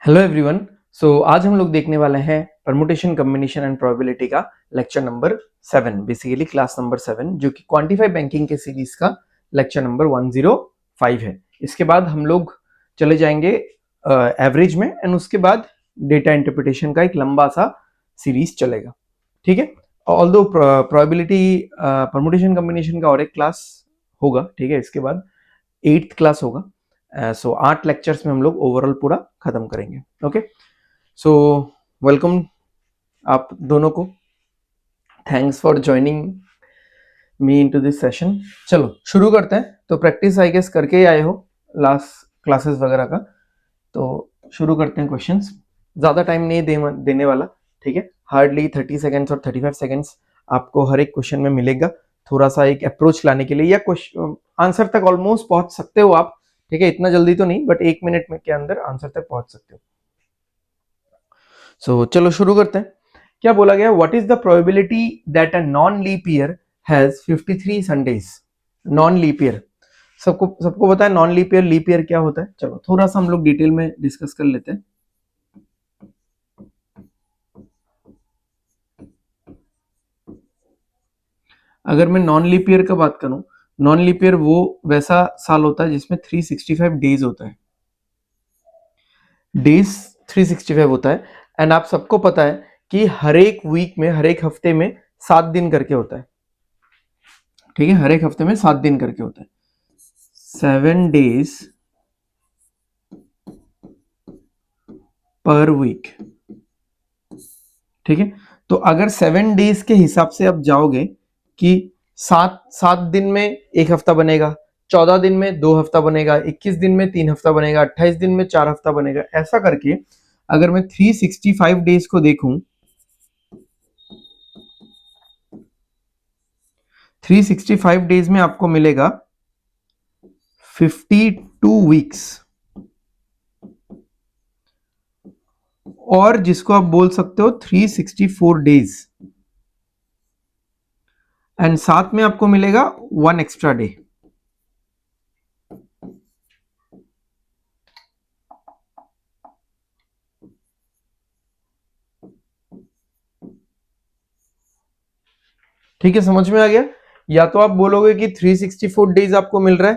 Hello everyone. आज हम लोग देखने वाले हैं परमुटेशन कॉम्बिनेशन एंड प्रोबेबिलिटी का lecture number 7, basically class number 7, जो कि क्वांटिफाई बैंकिंग के सीरीज का लेक्चर नंबर 105 है। इसके बाद हम लोग चले जाएंगे एवरेज में एंड उसके बाद डेटा इंटरप्रिटेशन का एक लंबा सा सीरीज चलेगा। ठीक है, ऑल्दो प्रोबेबिलिटी परमुटेशन कॉम्बिनेशन का और एक क्लास होगा। ठीक है, इसके बाद 8th क्लास होगा। 8 लेक्चर्स में हम लोग ओवरऑल पूरा खत्म करेंगे। ओके, सो वेलकम आप दोनों को। Thanks for joining me into this session. चलो शुरू करते हैं। तो प्रैक्टिस आई गेस करके ही आए हो लास्ट क्लासेस वगैरह का, तो शुरू करते हैं क्वेश्चंस। ज़्यादा टाइम नहीं देने वाला। ठीक है, हार्डली 30 सेकेंड्स और 35 सेकेंड्स आपको हर एक क्वेश्चन में मिलेगा, थोड़ा सा एक अप्रोच लाने के लिए, या क्वेश्चन आंसर तक ऑलमोस्ट पहुंच सकते हो आप। ठीक है, इतना जल्दी तो नहीं, बट 1 मिनट में के अंदर आंसर तक पहुंच सकते हो। सो चलो शुरू करते हैं। क्या बोला गया? What is the probability that a non leap year has 53 Sundays? Non leap year सबको पता है। नॉन लीप ईयर क्या होता है? चलो थोड़ा सा हम लोग डिटेल में डिस्कस कर लेते हैं। अगर मैं नॉन लीप ईयर का बात करूं, नॉन लीप ईयर वो वैसा साल होता है जिसमें 365 डेज होता है। डेज 365 होता है। एंड आप सबको पता है कि हर एक वीक में, हर एक हफ्ते में 7 दिन करके होता है। ठीक है, हर एक हफ्ते में 7 दिन करके होता है। 7 डेज पर वीक। ठीक है, तो अगर 7 डेज के हिसाब से आप जाओगे कि 7 दिन में एक हफ्ता बनेगा, 14 दिन में 2 हफ्ता बनेगा, 21 दिन में 3 हफ्ता बनेगा, 28 दिन में 4 हफ्ता बनेगा, ऐसा करके अगर मैं 365 डेज को देखूं, 365 डेज में आपको मिलेगा 52 वीक्स, और जिसको आप बोल सकते हो 364 डेज। एंड साथ में आपको मिलेगा 1 एक्स्ट्रा डे। ठीक है, समझ में आ गया? या तो आप बोलोगे कि 364 डेज आपको मिल रहा है,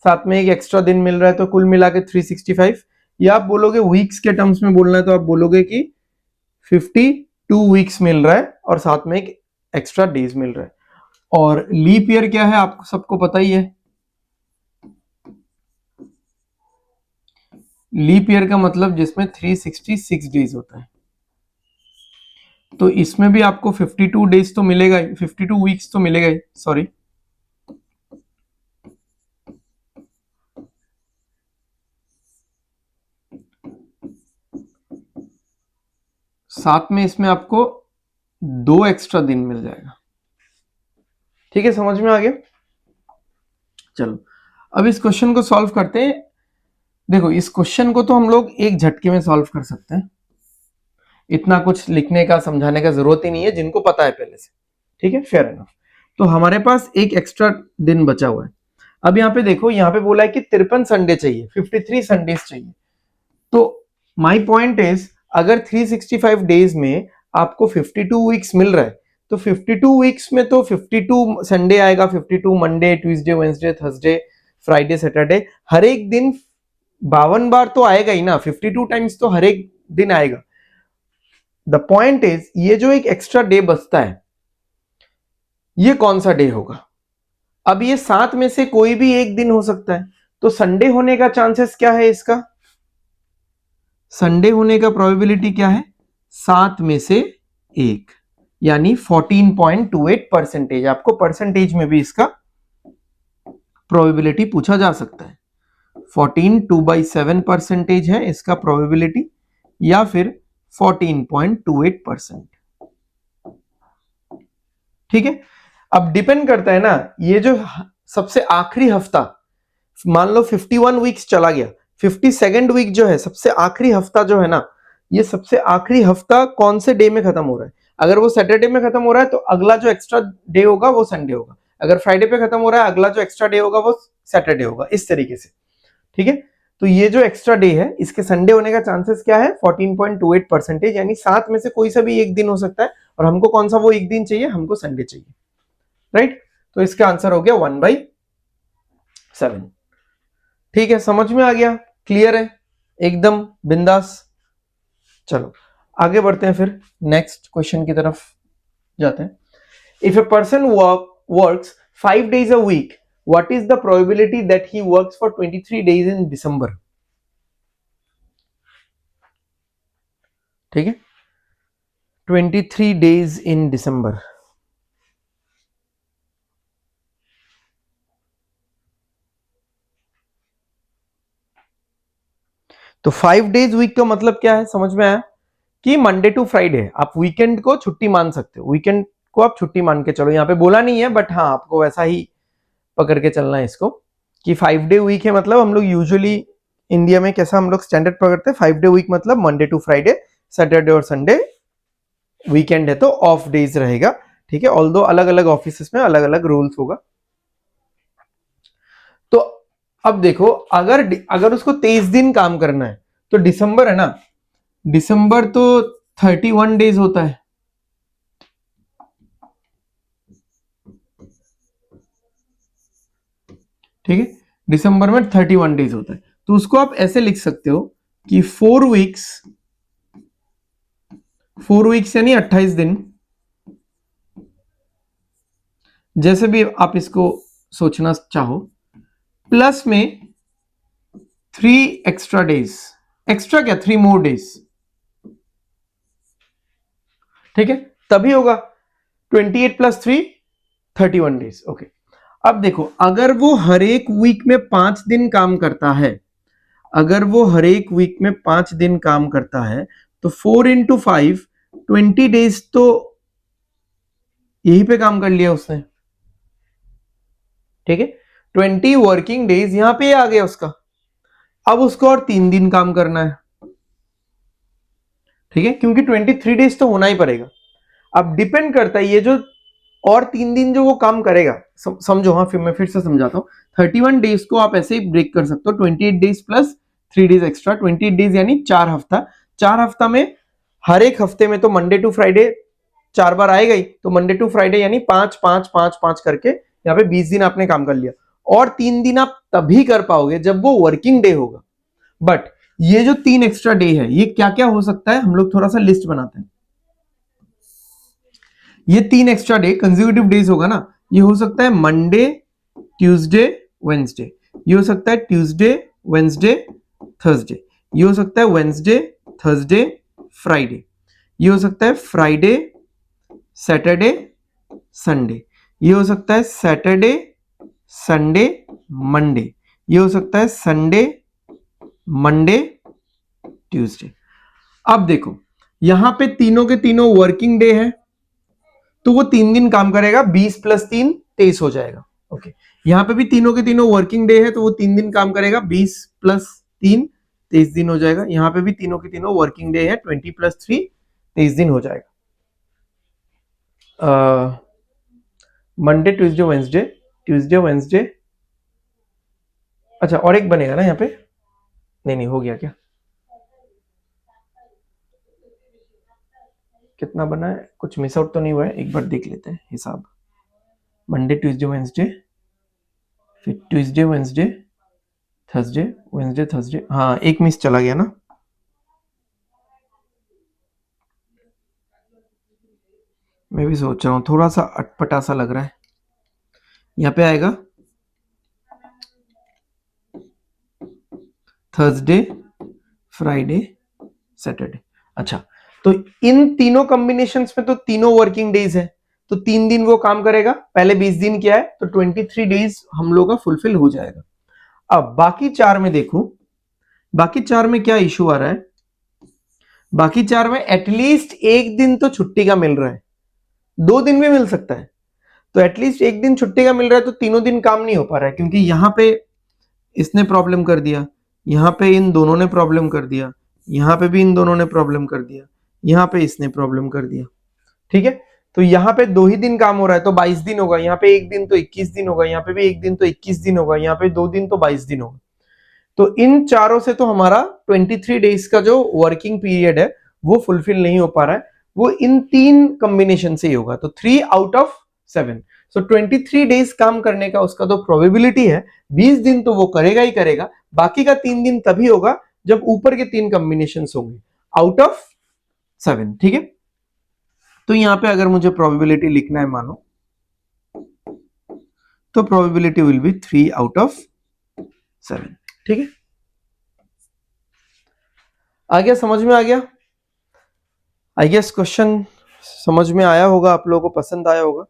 साथ में एक एक्स्ट्रा दिन मिल रहा है, तो कुल मिला के 365। या आप बोलोगे वीक्स के टर्म्स में बोलना है, तो आप बोलोगे कि 52 वीक्स मिल रहा है और साथ में एक एक्स्ट्रा डेज मिल रहा है। और लीप ईयर क्या है आपको सबको पता ही है। लीप ईयर का मतलब जिसमें 366 डेज होता है। तो इसमें भी आपको 52 डेज तो मिलेगा ही, 52 वीक्स तो मिलेगा ही, सॉरी। साथ में इसमें आपको 2 एक्स्ट्रा दिन मिल जाएगा। ठीक है, समझ में आ गया? चलो अब इस क्वेश्चन को सॉल्व करते हैं। देखो, इस क्वेश्चन को तो हम लोग एक झटके में सॉल्व कर सकते हैं, इतना कुछ लिखने का समझाने का जरूरत ही नहीं है, जिनको पता है पहले से। ठीक है, फेयर एनफ। तो हमारे पास एक एक्स्ट्रा दिन बचा हुआ है। अब यहाँ पे देखो, यहाँ पे बोला है कि 53 संडे चाहिए, 53 संडेज चाहिए। तो माय पॉइंट इज, अगर 365 डेज में आपको 52 वीक्स मिल रहा है, तो 52 वीक्स में तो 52 संडे आएगा, 52 Monday, Tuesday, Wednesday, Thursday, Friday, Saturday, हर एक दिन 52 बार तो आएगा ही ना, 52 टाइम्स तो हर एक दिन आएगा। द पॉइंट इज, ये जो एक एक्स्ट्रा डे बचता है, ये कौन सा डे होगा? अब ये 7 में से कोई भी एक दिन हो सकता है, तो संडे होने का चांसेस क्या है इसका? संडे होने का प्रोबेबिलिटी क्या है? 7 में से 1, यानी 14.28%। आपको परसेंटेज में भी इसका प्रोबेबिलिटी पूछा जा सकता है। 14/2/7% है इसका प्रोबेबिलिटी, या फिर 14.28%। ठीक है, अब डिपेंड करता है ना, ये जो सबसे आखिरी हफ्ता, मान लो 51 वीक्स चला गया, 52nd वीक जो है, सबसे आखिरी हफ्ता जो है ना, ये सबसे आखिरी हफ्ता कौन से डे में खत्म हो रहा है? अगर वो सैटरडे में खत्म हो रहा है, तो अगला जो एक्स्ट्रा डे होगा वो संडे होगा। अगर फ्राइडे पे खत्म हो रहा है, अगला जो एक्स्ट्रा डे होगा वो सैटरडे होगा, इस तरीके से। ठीक है, तो ये जो एक्स्ट्रा डे है इसके संडे होने का चांसेस क्या है 14.28%, यानी 7 में से कोई सा भी एक दिन हो सकता है, और हमको कौन सा वो एक दिन चाहिए, हमको संडे चाहिए, राइट। तो इसका आंसर हो गया 1/7। ठीक है, समझ में आ गया, क्लियर है, एकदम बिंदास। चलो आगे बढ़ते हैं, फिर नेक्स्ट क्वेश्चन की तरफ जाते हैं। If a person works 5 days a week, what is the probability that he works for 23 days in December? ठीक है, 23 days in December। तो 5 days वीक का मतलब क्या है, समझ में आया कि मंडे टू फ्राइडे, आप वीकेंड को छुट्टी मान सकते हो, वीकेंड को आप छुट्टी मान के चलो, यहाँ पे बोला नहीं है बट हाँ आपको वैसा ही पकड़ के चलना है इसको कि 5 day वीक है, मतलब हम लोग यूजुअली इंडिया में कैसा हम लोग स्टैंडर्ड पकड़ते हैं, 5 day वीक मतलब मंडे टू फ्राइडे, सैटरडे और संडे वीकेंड है तो ऑफ डेज रहेगा। ठीक है, ऑल्दो अलग अलग ऑफिस में अलग अलग रूल्स होगा। तो अब देखो, अगर उसको 23 दिन काम करना है तो दिसंबर है ना, दिसंबर तो 31 डेज होता है, ठीक है, दिसंबर में 31 डेज होता है, तो उसको आप ऐसे लिख सकते हो कि 4 वीक्स यानी 28 दिन, जैसे भी आप इसको सोचना चाहो, प्लस में 3 एक्स्ट्रा डेज, एक्स्ट्रा क्या 3 मोर डेज, ठीक है, तभी होगा 28 + 3 31 डेज। ओके, अब देखो अगर वो हर एक वीक में 5 दिन काम करता है, अगर वो हर एक वीक में 5 दिन काम करता है तो 4 × 5 20 डेज तो यहीं पे काम कर लिया उसने, ठीक है, 20 वर्किंग डेज यहां पे आ गया उसका। अब उसको और 3 दिन काम करना है, ठीक है, क्योंकि 23 डेज तो होना ही पड़ेगा। अब डिपेंड करता है ये जो और 3 दिन जो वो काम करेगा, समझो, हाँ फिर मैं फिर से समझाता हूँ। 31 डेज को आप ऐसे ही ब्रेक कर सकते हो, 28 days plus 3 days extra, 28 days यानी 4 हफ्ता। 4 हफ्ता में हर एक हफ्ते में तो मंडे टू फ्राइडे 4 बार आएगा ही, तो मंडे टू फ्राइडे यानी 5 5 5 5 करके यहाँ पे 20 दिन आपने काम कर लिया, और 3 दिन आप तभी कर पाओगे जब वो वर्किंग डे होगा। बट ये जो 3 एक्स्ट्रा डे है ये क्या क्या हो सकता है, हम लोग थोड़ा सा लिस्ट बनाते हैं। ये 3 एक्स्ट्रा डे कंसेक्यूटिव डेज होगा ना, ये हो सकता है मंडे ट्यूसडे वेंसडे, ये हो सकता है ट्यूसडे वेंसडे थर्सडे, ये हो सकता है वेंसडे थर्सडे फ्राइडे, ये हो सकता है फ्राइडे सैटरडे संडे, ये हो सकता है सैटरडे संडे मंडे, ये हो सकता है संडे मंडे ट्यूसडे। अब देखो यहां पे तीनों के तीनों वर्किंग डे है, तो वो 3 दिन काम करेगा, 20 + 3 23 हो जाएगा। ओके, यहां पे भी तीनों के तीनों वर्किंग डे है तो वो 3 दिन काम करेगा, 20 + 3 23 दिन हो जाएगा। यहां पे भी तीनों के तीनों वर्किंग डे है, 20 + 3 23 दिन हो जाएगा। Monday Tuesday Wednesday, Tuesday Wednesday, अच्छा और एक बनेगा ना यहाँ पे, नहीं हो गया क्या, कितना बना है, कुछ मिस आउट तो नहीं हुआ है, एक बार देख लेते हैं हिसाब। मंडे ट्यूसडे वेंसडे, फिर Tuesday Wednesday Thursday, Wednesday Thursday, हाँ एक मिस चला गया ना, मैं भी सोच रहा हूँ थोड़ा सा अटपटा सा लग रहा है। यहाँ पे आएगा थर्सडे फ्राइडे सैटरडे। अच्छा, तो इन तीनों कॉम्बिनेशंस में तो तीनों वर्किंग डेज है, तो 3 दिन वो काम करेगा, पहले 20 दिन किया है तो 23 डेज हम लोग का फुलफिल हो जाएगा। अब बाकी 4 में देखो, बाकी 4 में क्या इशू आ रहा है, बाकी 4 में एटलीस्ट एक दिन तो छुट्टी का मिल रहा है, 2 दिन भी मिल सकता है, तो एटलीस्ट एक दिन छुट्टी का मिल रहा है, तो तीनों दिन काम नहीं हो पा रहा है, क्योंकि यहां पे इसने प्रॉब्लम कर दिया, यहां पे इन दोनों ने प्रॉब्लम कर दिया, यहां पे भी इन दोनों ने प्रॉब्लम कर दिया, यहां पे इसने प्रॉब्लम कर दिया, ठीक है। तो यहां पे 2 ही दिन काम हो रहा है तो 22 दिन होगा, यहाँ पे एक दिन तो 21 दिन होगा, यहाँ पे भी एक दिन तो 21 दिन होगा, यहाँ पे 2 दिन तो 22 दिन होगा। तो इन चारों से तो हमारा 23 डेज का जो वर्किंग पीरियड है वो फुलफिल नहीं हो पा रहा है, वो इन 3 कॉम्बिनेशन से ही होगा। तो 3 आउट ऑफ 7, सो 23 डेज काम करने का उसका तो प्रोबेबिलिटी है, 20 दिन तो वो करेगा ही करेगा, बाकी का 3 दिन तभी होगा जब ऊपर के 3 कॉम्बिनेशन होंगे आउट ऑफ 7। ठीक है, तो यहां पे अगर मुझे प्रोबेबिलिटी लिखना है मानो, तो probability will be 3 out of 7। ठीक है, आ गया, समझ में आ गया? आई गेस क्वेश्चन समझ में आया होगा, आप लोगों को पसंद आया होगा।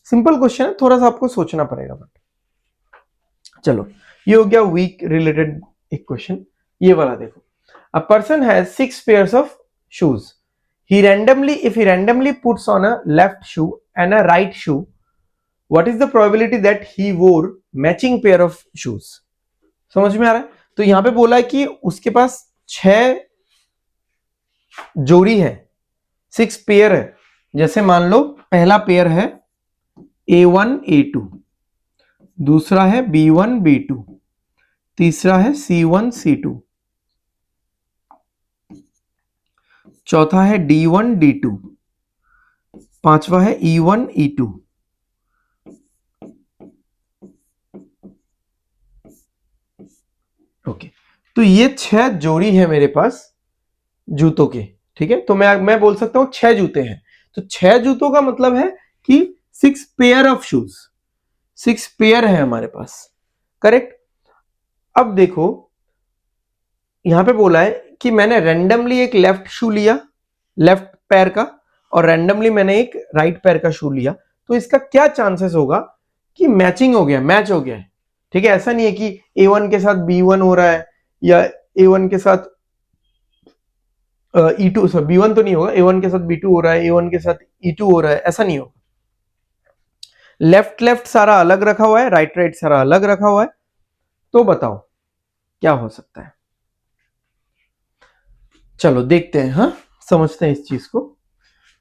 सिंपल क्वेश्चन है, थोड़ा सा आपको सोचना पड़ेगा बट चलो, ये हो गया वीक रिलेटेड एक क्वेश्चन। ये वाला देखो, a person has 6 pairs of shoes, he randomly puts on a left shoe and a right shoe, what is the probability that he wore matching pair of shoes? समझ में आ रहा है? तो यहां पे बोला है कि उसके पास 6 जोड़ी है, 6 पेयर है। जैसे मान लो पहला पेयर है A1 A2, दूसरा है B1 B2, तीसरा है C1 C2, चौथा है D1 D2, पांचवा है E1 E2। ओके, तो ये 6 जोड़ी है मेरे पास जूतों के। ठीक है, तो मैं बोल सकता हूं 6 जूते हैं। तो 6 जूतों का मतलब है कि 6 पेयर ऑफ शूज, 6 पेयर है हमारे पास, करेक्ट। अब देखो यहां पे बोला है कि मैंने रैंडमली एक लेफ्ट शू लिया, लेफ्ट पैर का, और रैंडमली मैंने एक राइट पैर का शू लिया, तो इसका क्या चांसेस होगा कि मैचिंग हो गया, मैच हो गया है। ठीक है, ऐसा नहीं है कि A1 के साथ B1 हो रहा है या A1 के साथ E2, सॉरी B1 तो नहीं होगा, A1 के साथ B2 हो रहा है, A1 के साथ E2 हो रहा है, ऐसा नहीं होगा। लेफ्ट लेफ्ट सारा अलग रखा हुआ है, राइट राइट सारा अलग रखा हुआ है। तो बताओ क्या हो सकता है? चलो देखते हैं, हाँ समझते हैं इस चीज को,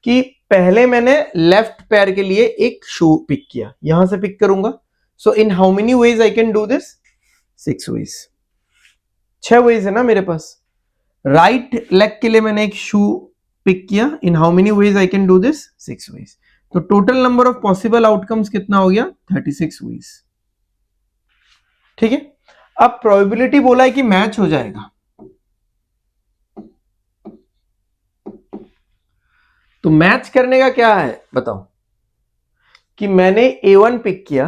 कि पहले मैंने लेफ्ट पैर के लिए एक शू पिक किया, यहां से पिक करूंगा। So in how many ways I can do this? 6 ways, 6 ways है ना मेरे पास। राइट लेग के लिए मैंने एक शू पिक किया, in how many ways I can do this? 6 ways. तो total number of possible outcomes कितना हो गया? 36 वेज। ठीक है, अब प्रोबेबिलिटी बोला है कि मैच हो जाएगा, तो मैच करने का क्या है बताओ? कि मैंने A1 पिक किया,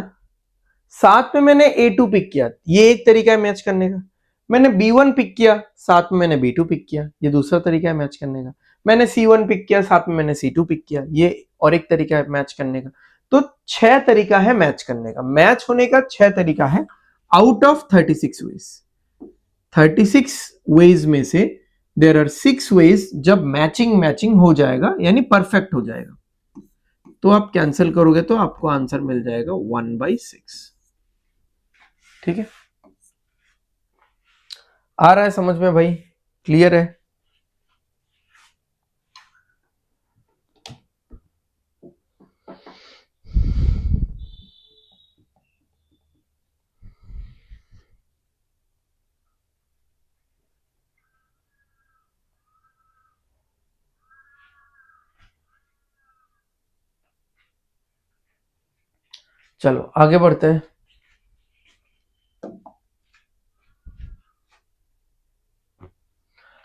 साथ में मैंने A2 पिक किया, ये एक तरीका है मैच करने का। मैंने B1 पिक किया, साथ में मैंने B2 पिक किया, ये दूसरा तरीका है मैच करने का। मैंने C1 पिक किया, साथ में मैंने C2 पिक किया, ये और एक तरीका है मैच करने का। तो 6 तरीका है मैच करने का, मैच होने का 6 तरीका है आउट ऑफ 36 वेज। 36 वेज में से देयर आर 6 वेज जब मैचिंग हो जाएगा, यानी परफेक्ट हो जाएगा, तो आप कैंसिल करोगे तो आपको आंसर मिल जाएगा 1/6। ठीक है, आ रहा है समझ में भाई? क्लियर है? चलो आगे बढ़ते हैं।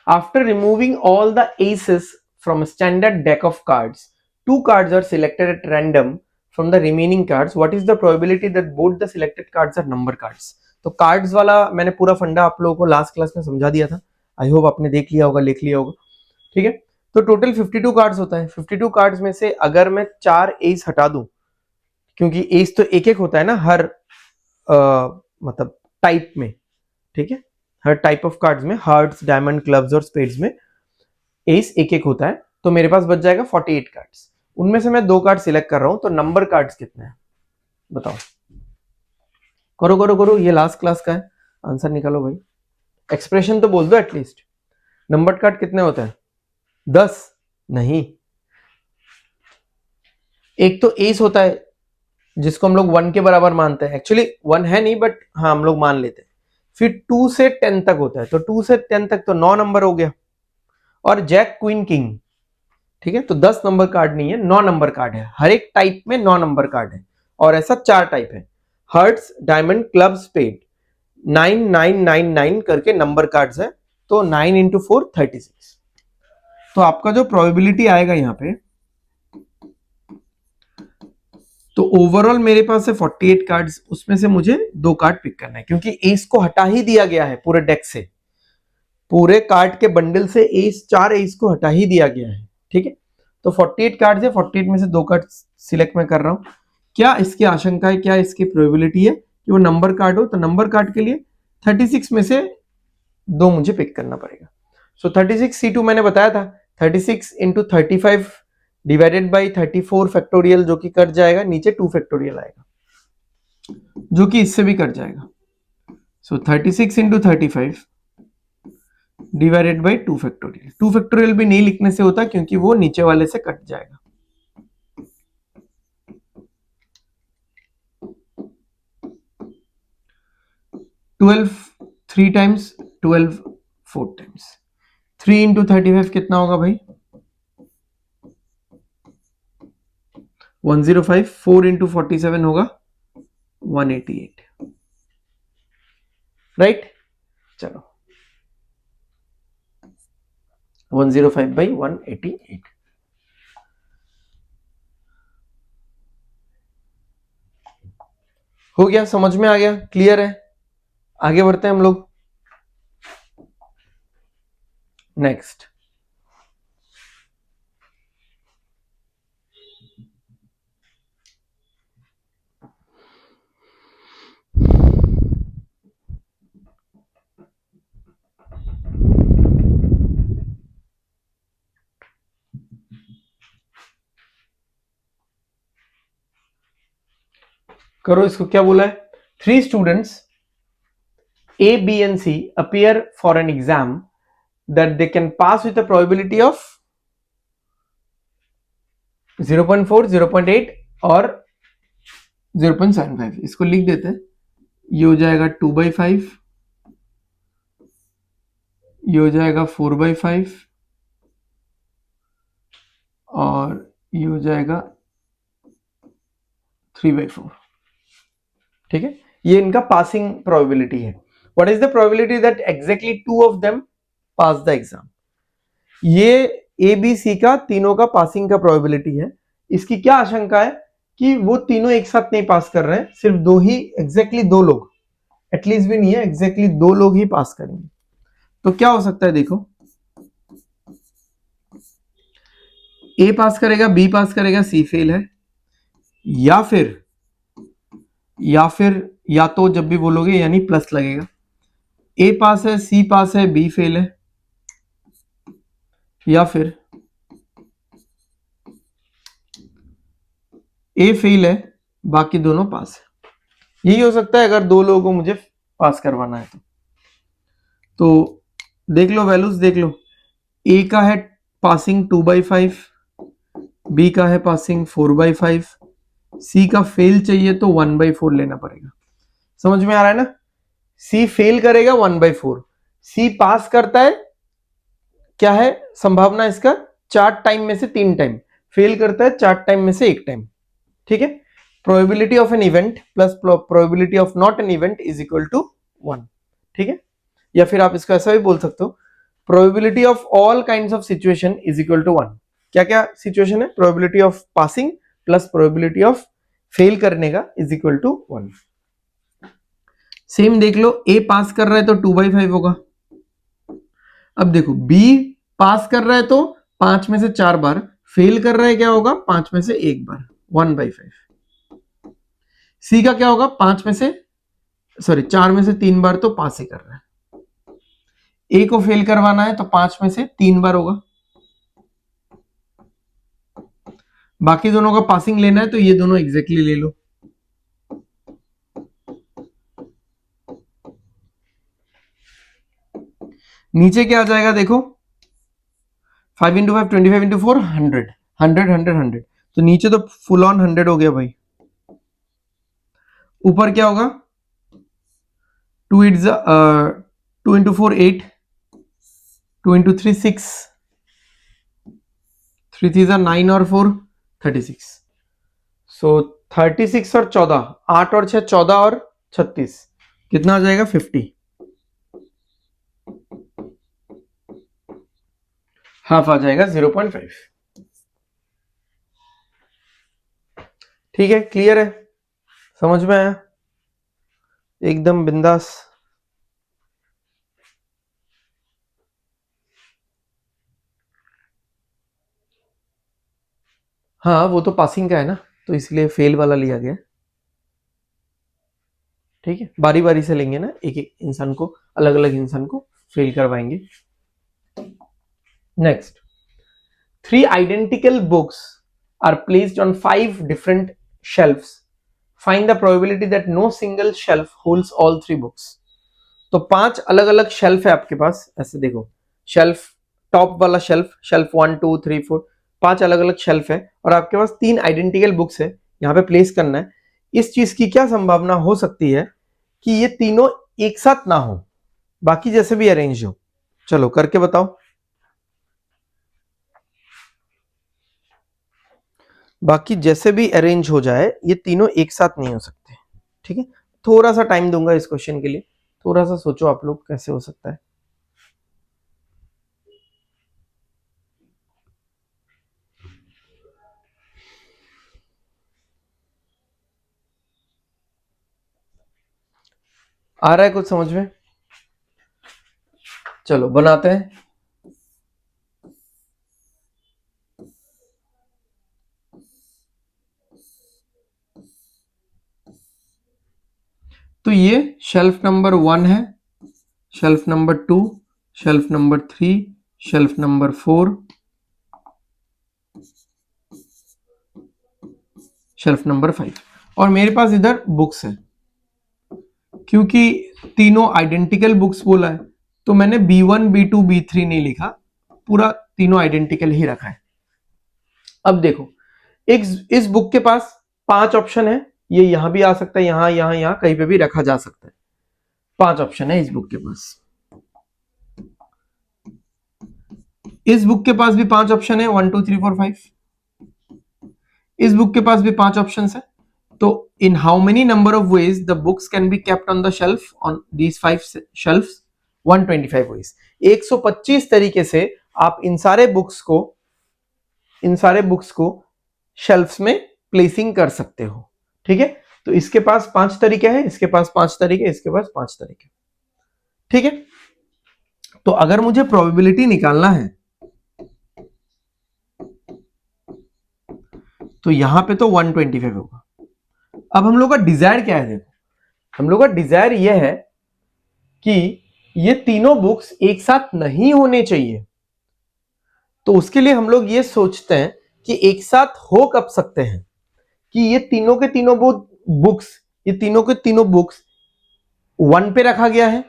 After removing all the aces from a standard deck of cards, 2 cards are selected at random from the remaining cards. What is the probability that both the selected cards are number cards? तो cards वाला मैंने पूरा फंडा आप लोगों को last class में समझा दिया था, आई होप आपने देख लिया होगा, लिख लिया होगा। ठीक है, तो टोटल 52 कार्ड्स होता है। 52 कार्ड्स में से अगर मैं 4 एस हटा दूं, क्योंकि एस तो एक एक होता है ना हर मतलब टाइप में, ठीक है, हर टाइप ऑफ कार्ड्स में, हार्ट्स, डायमंड, क्लब्स और स्पेड्स में एस एक एक होता है, तो मेरे पास बच जाएगा 48 कार्ड्स। उनमें से मैं 2 कार्ड सिलेक्ट कर रहा हूं, तो नंबर कार्ड्स कितने हैं बताओ? करो करो करो, ये लास्ट क्लास का है, आंसर निकालो भाई। एक्सप्रेशन तो बोल दो एटलीस्ट। नंबर कार्ड कितने होते हैं? 10 नहीं, एक तो एस होता है जिसको हम लोग 1 के बराबर मानते हैं, एक्चुअली 1 है नहीं बट हाँ हम लोग मान लेते हैं। फिर 2 से 10 तक होता है, तो 2 से 10 तक तो 9 नंबर हो गया, और जैक क्वीन किंग, ठीक है, तो 10 नंबर कार्ड नहीं है, 9 नंबर कार्ड है, हर एक टाइप में 9 नंबर कार्ड है, और ऐसा 4 टाइप है, हर्ट्स, डायमंड, क्लब, स्पेड, 9999 करके नंबर कार्ड्स है, तो 9 into 4 36। तो आपका जो प्रोबेबिलिटी आएगा यहां पे, तो ओवरऑल मेरे पास है 48 कार्ड्स, उसमें से मुझे 2 कार्ड पिक करना है, क्योंकि एस को हटा ही दिया गया है पूरे डेक से, पूरे कार्ड के बंडल से एस, 4 एस को हटा ही दिया गया है, ठीक है। तो 48 कार्ड है, 48 में से 2 कार्ड सिलेक्ट मैं कर रहा हूं। क्या इसकी आशंका है, क्या इसकी प्रोबेबिलिटी है कि वो नंबर कार्ड हो, तो नंबर कार्ड के लिए 36 में से 2 मुझे पिक करना पड़ेगा। सो 36 C2 मैंने बताया था, 36 into 35 डिवाइडेड बाई 34 फैक्टोरियल, जो कि कट जाएगा, नीचे 2 फैक्टोरियल आएगा, जो कि इससे भी कट जाएगा। सो 36 into 35 divided by 2 factorial, 2 factorial भी नहीं लिखने से होता, क्योंकि वो नीचे वाले से कट जाएगा। ट्वेल्व 3 टाइम्स, 12 4 टाइम्स, 3 into 35 कितना होगा भाई, 105, 4 into 47 होगा 188, राइट। चलो 105 by 188, हो गया, समझ में आ गया, क्लियर है। आगे बढ़ते हैं हम लोग, नेक्स्ट। करो, इसको क्या बोला है, 3 students A, B and C appear for an exam that they can pass with a probability of 0.4, 0.8 और 0.75। इसको लिख देते हैं, ये हो जाएगा 2/5, ये हो जाएगा 4/5 और ये हो जाएगा 3/4, ठीक है। ये इनका पासिंग प्रोबेबिलिटी है। What is the probability that exactly 2 of them pass the exam, ये ए बी सी का तीनों का पासिंग का प्रोबेबिलिटी है। इसकी क्या आशंका है कि वो तीनों एक साथ नहीं पास कर रहे हैं, सिर्फ 2 ही, एग्जैक्टली 2 लोग, एटलीस्ट भी नहीं है, एग्जैक्टली 2 लोग ही पास करेंगे। तो क्या हो सकता है, देखो, ए पास करेगा, बी पास करेगा, सी फेल है, या फिर या तो जब भी बोलोगे यानी प्लस लगेगा, ए पास है, सी पास है, बी फेल है, या फिर ए फेल है, बाकी दोनों पास है। यही हो सकता है अगर 2 लोगों को मुझे पास करवाना है तो देख लो, वैल्यूज देख लो, ए का है पासिंग 2/5, बी का है पासिंग 4/5, सी का फेल चाहिए तो 1/4 लेना पड़ेगा। समझ में आ रहा है ना, सी फेल करेगा 1/4, सी पास करता है, क्या है संभावना इसका, 4 टाइम में से 3 टाइम, फेल करता है 4 टाइम में से 1 टाइम, ठीक है। Probability of an event plus probability of not an event is equal to 1, ठीक है। या फिर आप इसको ऐसा भी बोल सकते हो, probability of all kinds of situation is equal to 1। क्या क्या सिचुएशन है, probability of passing plus probability of fail करने का इज इक्वल टू 1। सेम देख लो, ए पास कर रहा है तो 2/5 होगा। अब देखो, बी पास कर रहा है तो 5 में से 4 बार, फेल कर रहा है क्या होगा, 5 में से 1 बार, 1/5। सी का क्या होगा, 4 में से 3 बार, तो पास ही कर रहा है। ए को फेल करवाना है तो 5 में से 3 बार होगा, बाकी दोनों का पासिंग लेना है तो ये दोनों एग्जैक्टली ले लो। नीचे क्या आ जाएगा, देखो, 5 into 5 25 into 4 100, 100 100 100, तो नीचे तो फुल ऑन 100 हो गया भाई। ऊपर क्या होगा, 2 8 2 into 4 8, 2 into 3 6, 3 3 9 और 4 36। सो 36 और 14, 8 और 6 14 और 36, कितना आ जाएगा 50। हाफ आ जाएगा 0.5। ठीक है, क्लियर है, समझ में आया, एकदम बिंदास। हाँ वो तो पासिंग का है ना, तो इसलिए फेल वाला लिया गया। ठीक है, बारी बारी से लेंगे ना, एक एक इंसान को, अलग अलग इंसान को फेल करवाएंगे। Next, 3 identical books are placed on 5 different shelves. Find the probability that no single shelf holds all 3 books. तो 5 अलग अलग शेल्फ है आपके पास, ऐसे देखो, शेल्फ, टॉप वाला शेल्फ, शेल्फ 1 2 3 4, 5 अलग अलग शेल्फ है और आपके पास 3 आइडेंटिकल बुक्स है, यहाँ पे प्लेस करना है। इस चीज की क्या संभावना हो सकती है कि ये तीनों एक साथ ना हो, बाकी जैसे भी अरेंज हो। चलो करके बताओ, बाकी जैसे भी अरेंज हो जाए ये तीनों एक साथ नहीं हो सकते। ठीक है, थोड़ा सा टाइम दूंगा इस क्वेश्चन के लिए, थोड़ा सा सोचो आप लोग कैसे हो सकता है। आ रहा है कुछ समझ में? चलो बनाते हैं। तो ये शेल्फ नंबर 1 है, shelf number 2, shelf number 3, shelf number 4, shelf number 5, और मेरे पास इधर बुक्स है। क्योंकि तीनों आइडेंटिकल बुक्स बोला है तो मैंने B1 B2 B3 नहीं लिखा, पूरा तीनों आइडेंटिकल ही रखा है। अब देखो, इस बुक के पास 5 ऑप्शन है, ये यहां भी आ सकता है, यहां यहां यहां कहीं पे भी रखा जा सकता है। 5 ऑप्शन है इस बुक के पास, इस बुक के पास भी 5 ऑप्शन है, 1 2 3 4 5। इस बुक के पास भी 5 ऑप्शन है। तो in how many number of ways the books can be kept on the shelf on these 5 shelfs? 125 ways, 125 तरीके से आप इन सारे बुक्स को शेल्फ्स में प्लेसिंग कर सकते हो। ठीक है, तो इसके पास 5 तरीके हैं, इसके पास 5 तरीके, इसके पास 5 तरीके। ठीक है, तो अगर मुझे प्रोबेबिलिटी निकालना है तो यहां पे तो 125 होगा। अब हम लोग का डिजायर क्या है? देखो, हम लोग का डिजायर यह है कि ये तीनों बुक्स एक साथ नहीं होने चाहिए। तो उसके लिए हम लोग ये सोचते हैं कि एक साथ हो कब सकते हैं कि ये तीनों के तीनों बुक्स, ये तीनों के तीनों बुक्स 1 पे रखा गया है,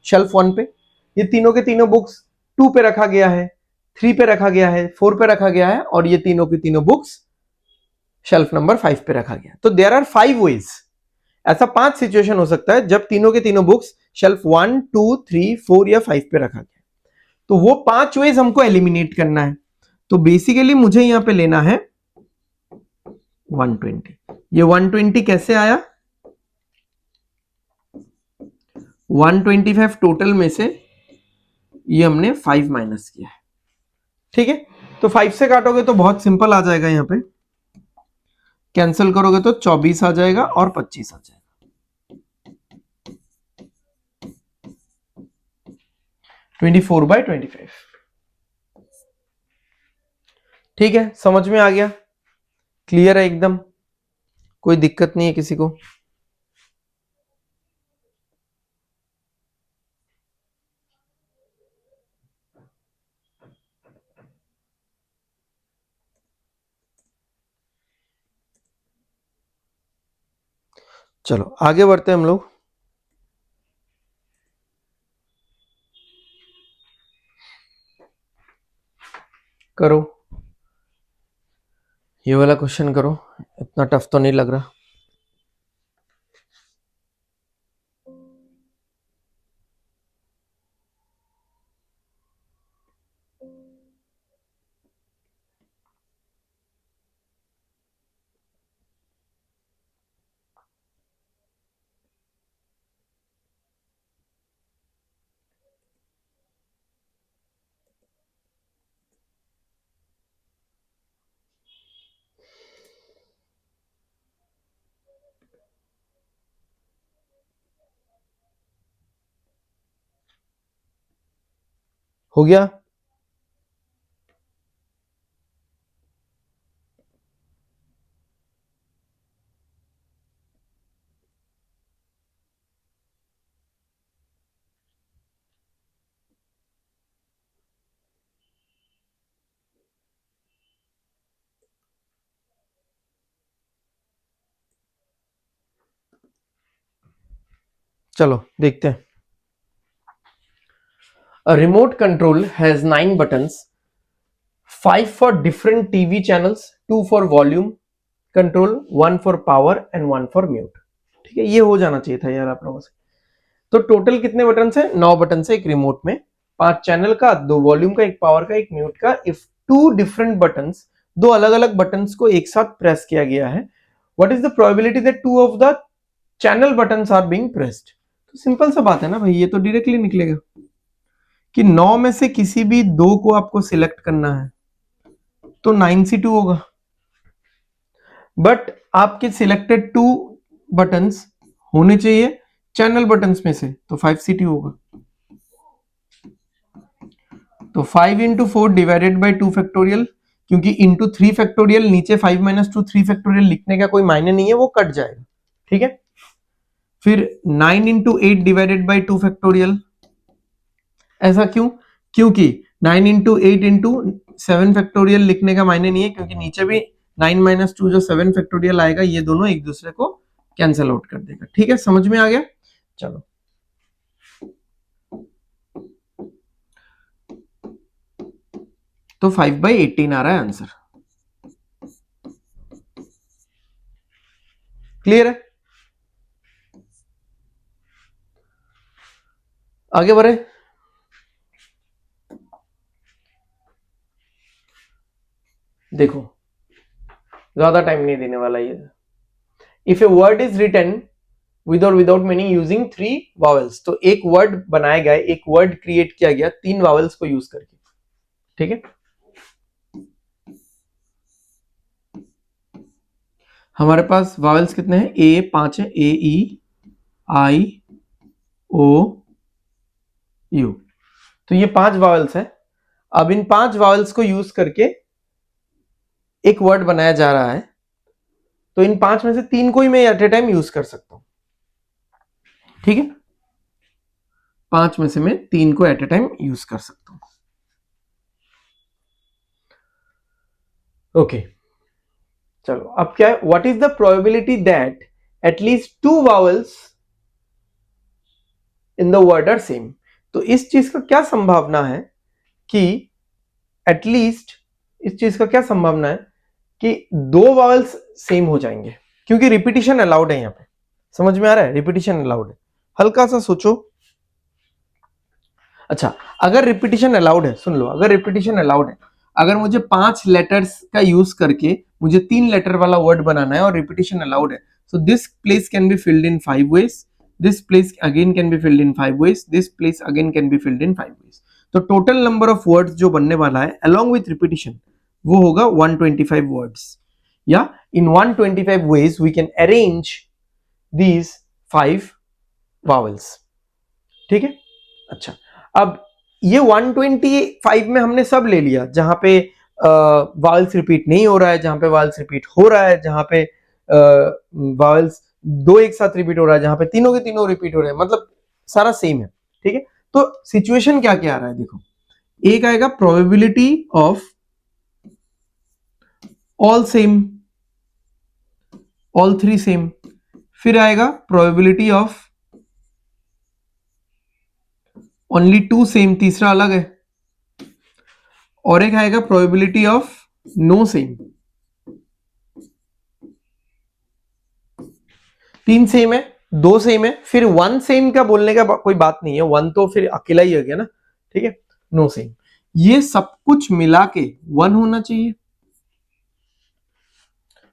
शेल्फ 1 पे, ये तीनों के तीनों बुक्स 2 पे रखा गया है, 3 पे रखा गया है, 4 पे रखा गया है, और ये तीनों के तीनों बुक्स शेल्फ नंबर 5 पे रखा गया। तो देयर आर 5 वेज, ऐसा 5 सिचुएशन हो सकता है जब तीनों के तीनों बुक्स शेल्फ 1 2 3 4 या 5 पे रखा गया। तो वो 5 वेज हमको एलिमिनेट करना है। तो बेसिकली मुझे यहां पे लेना है 120। ये 120 कैसे आया? 125 टोटल में से ये हमने 5 माइनस किया है। ठीक है, तो 5 से काटोगे तो बहुत सिंपल आ जाएगा, यहां पे कैंसिल करोगे तो 24 आ जाएगा और 25 आ जाएगा। 24/25। ठीक है, समझ में आ गया, क्लियर है एकदम, कोई दिक्कत नहीं है किसी को? चलो आगे बढ़ते हैं हम लोग। करो, ये वाला क्वेश्चन करो, इतना टफ तो नहीं लग रहा। हो गया? चलो देखते हैं। A remote control has 9 buttons, 5 for different TV channels, 2 for volume control, 1 for power and 1 for mute। ठीक है, ये हो जाना चाहिए था यार आप लोगों से। तो टोटल कितने बटन है? 9 बटन है एक रिमोट में, 5 चैनल का, 2 वॉल्यूम का, एक पावर का, एक म्यूट का। इफ 2 डिफरेंट बटन्स, 2 अलग अलग बटन्स को एक साथ प्रेस किया गया है, what is the probability that 2 of the channel buttons are being pressed? तो सिंपल सा बात है ना भाई, ये तो डायरेक्टली निकलेगा कि 9 में से किसी भी 2 को आपको सिलेक्ट करना है तो 9C2 होगा, बट आपके सिलेक्टेड 2 बटन्स होने चाहिए चैनल बटन्स में से, तो 5C2 होगा। तो 5 इंटू 4 डिवाइडेड बाई 2 फैक्टोरियल, क्योंकि इंटू 3 फैक्टोरियल, नीचे 5 माइनस 2 3 फैक्टोरियल लिखने का कोई मायने नहीं है, वो कट जाएगा। ठीक है, फिर 9 इंटू 8 डिवाइडेड बाई 2 फैक्टोरियल। ऐसा क्यों? क्योंकि 9 इंटू 8 इंटू 7 फैक्टोरियल लिखने का मायने नहीं है, क्योंकि नीचे भी 9 माइनस 2 जो 7 फैक्टोरियल आएगा, ये दोनों एक दूसरे को कैंसिल आउट कर देगा। ठीक है, समझ में आ गया? चलो, तो 5/18 आ रहा है आंसर। क्लियर है? आगे बढ़े। देखो, ज्यादा टाइम नहीं देने वाला ये। If a word is written with और विदाउट मीनिंग यूजिंग 3 वावल्स, तो एक वर्ड बनाया गया, एक वर्ड क्रिएट किया गया 3 वावल्स को यूज करके। ठीक है, हमारे पास वावल्स कितने हैं? ए 5 है, ए ई आई ओ यू, तो ये 5 वावल्स है। अब इन 5 वावल्स को यूज करके एक वर्ड बनाया जा रहा है, तो इन 5 में से 3 को ही मैं एट ए टाइम यूज कर सकता हूं। ठीक है, 5 में से मैं 3 को एट ए टाइम यूज कर सकता हूं। ओके, चलो अब क्या है? What is the probability that at least 2 vowels in the word are same? तो इस चीज का क्या संभावना है कि एटलीस्ट, इस चीज का क्या संभावना है कि 2 वावल्स सेम हो जाएंगे? क्योंकि रिपीटिशन अलाउड है यहां पे। समझ में आ रहा है? रिपीटिशन अलाउड है। हल्का सा सोचो। अच्छा, अगर रिपीटिशन अलाउड है, सुन लो, अगर रिपीटिशन अलाउड है, अगर मुझे 5 लेटर्स का यूज करके मुझे 3 लेटर वाला वर्ड बनाना है और रिपीटिशन अलाउड है, so this place can be filled in 5 ways, this place again can be filled in 5 ways, this place again can be filled in 5 ways। तो टोटल नंबर ऑफ वर्ड्स जो बनने वाला है along with repetition, वो होगा 125 words, या in 125 ways we can arrange these 5 vowels. ठीक है, अच्छा, अब ये 125 में हमने सब ले लिया, जहां पे वावल्स रिपीट नहीं हो रहा है, जहां पे वावल्स रिपीट हो रहा है, जहां पे वावल्स 2 एक साथ रिपीट हो रहा है, जहां पे तीनों के तीनों रिपीट हो रहे हैं, मतलब सारा सेम है। ठीक है, तो सिचुएशन क्या क्या आ रहा है? देखो, एक आएगा probability of all same, all 3 same, फिर आएगा प्रोबेबिलिटी ऑफ ओनली 2 सेम, तीसरा अलग है, और एक आएगा probability of no same. 3 same है, 2 सेम है, फिर 1 सेम का बोलने का कोई बात नहीं है, 1 तो फिर अकेला ही हो गया ना। ठीक है, नो सेम, ये सब कुछ मिला के 1 होना चाहिए,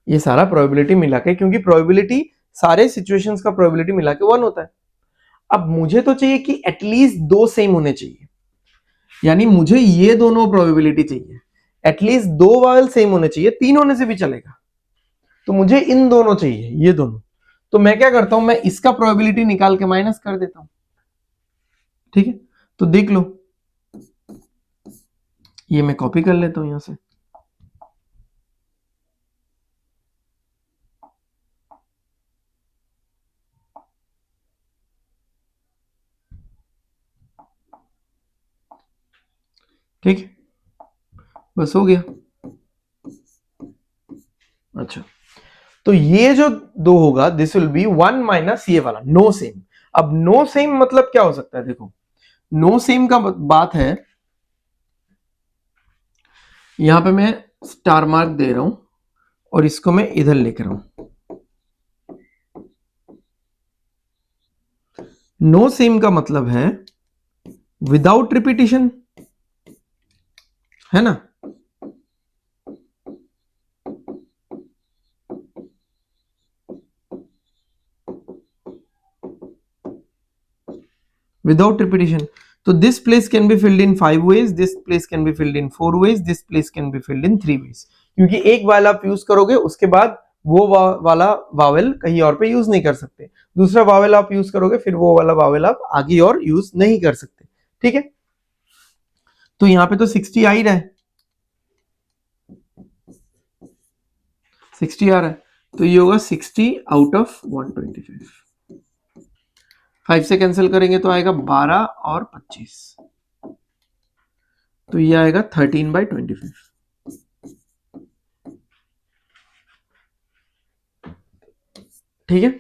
ये सारा प्रोबेबिलिटी मिला के, क्योंकि प्रोबेबिलिटी सारे सिचुएशंस का प्रोबेबिलिटी मिला के 1 होता है। अब मुझे तो चाहिए कि एटलीस्ट 2 सेम होने चाहिए, यानी मुझे ये दोनों प्रोबेबिलिटी चाहिए, एटलीस्ट 2 वावल सेम होने चाहिए, 3 होने से भी चलेगा, तो मुझे इन दोनों चाहिए, ये दोनों। तो मैं क्या करता हूं, मैं इसका प्रोबेबिलिटी निकाल के माइनस कर देता हूं। ठीक है, तो देख लो, ये मैं कॉपी कर लेता हूं यहां से। ठीक है, बस हो गया। अच्छा, तो ये जो दो होगा दिस विल बी 1 माइनस ये वाला नो सेम। अब नो सेम मतलब क्या हो सकता है? देखो, नो सेम का बात है, यहां पे मैं स्टार मार्क दे रहा हूं और इसको मैं इधर लेकर रहा हूं। नो सेम का मतलब है विदाउट रिपीटिशन, है ना? without repetition. So this place can be filled in 5 ways, this place can be filled in 4 ways, this place can be filled in 3 ways. क्योंकि एक वाला आप यूज करोगे उसके बाद वो वाला वावेल कहीं और पे यूज नहीं कर सकते, दूसरा वावेल आप यूज करोगे फिर वो वाला वावेल आप आगे और यूज नहीं कर सकते। ठीक है, तो यहाँ पे तो 60 आ ही रहा है, 60 आ रहा है, तो ये होगा 60 आउट ऑफ 125। 5 से कैंसिल करेंगे तो आएगा 12 और 25, तो ये आएगा 13/25। ठीक है,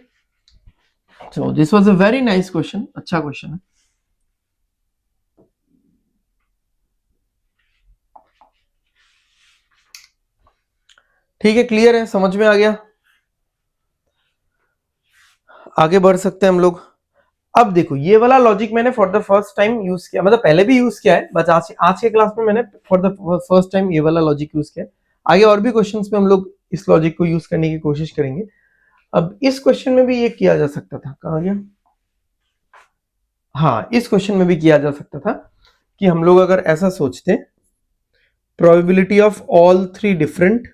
so this was a very nice question, अच्छा क्वेश्चन है। ठीक है, क्लियर है, समझ में आ गया? आगे बढ़ सकते हैं हम लोग। अब देखो, ये वाला लॉजिक मैंने for the first time use किया, मतलब पहले भी यूज किया है, बट आज के क्लास में मैंने फॉर द फर्स्ट टाइम ये वाला लॉजिक यूज किया है। आगे और भी क्वेश्चंस में हम लोग इस लॉजिक को यूज करने की कोशिश करेंगे। अब इस क्वेश्चन में भी ये किया जा सकता था, कहाँ गया? हाँ, इस क्वेश्चन में भी किया जा सकता था कि हम लोग अगर ऐसा सोचते, probability of all three different,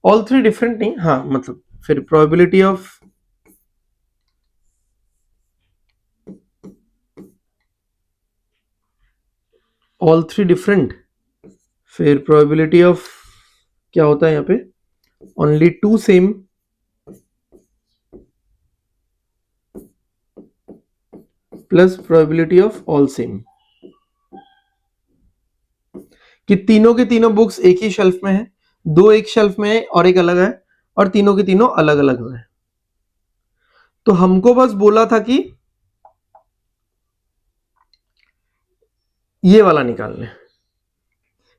all three different नहीं, हाँ मतलब फिर probability of all three different, फिर प्रोबेबिलिटी ऑफ क्या होता है यहाँ पे, only two same, plus probability of all same, कि तीनों के तीनों बुक्स एक ही शेल्फ में है, दो एक शेल्फ में है और एक अलग है, और तीनों के तीनों अलग अलग है। तो हमको बस बोला था कि ये वाला निकालना है,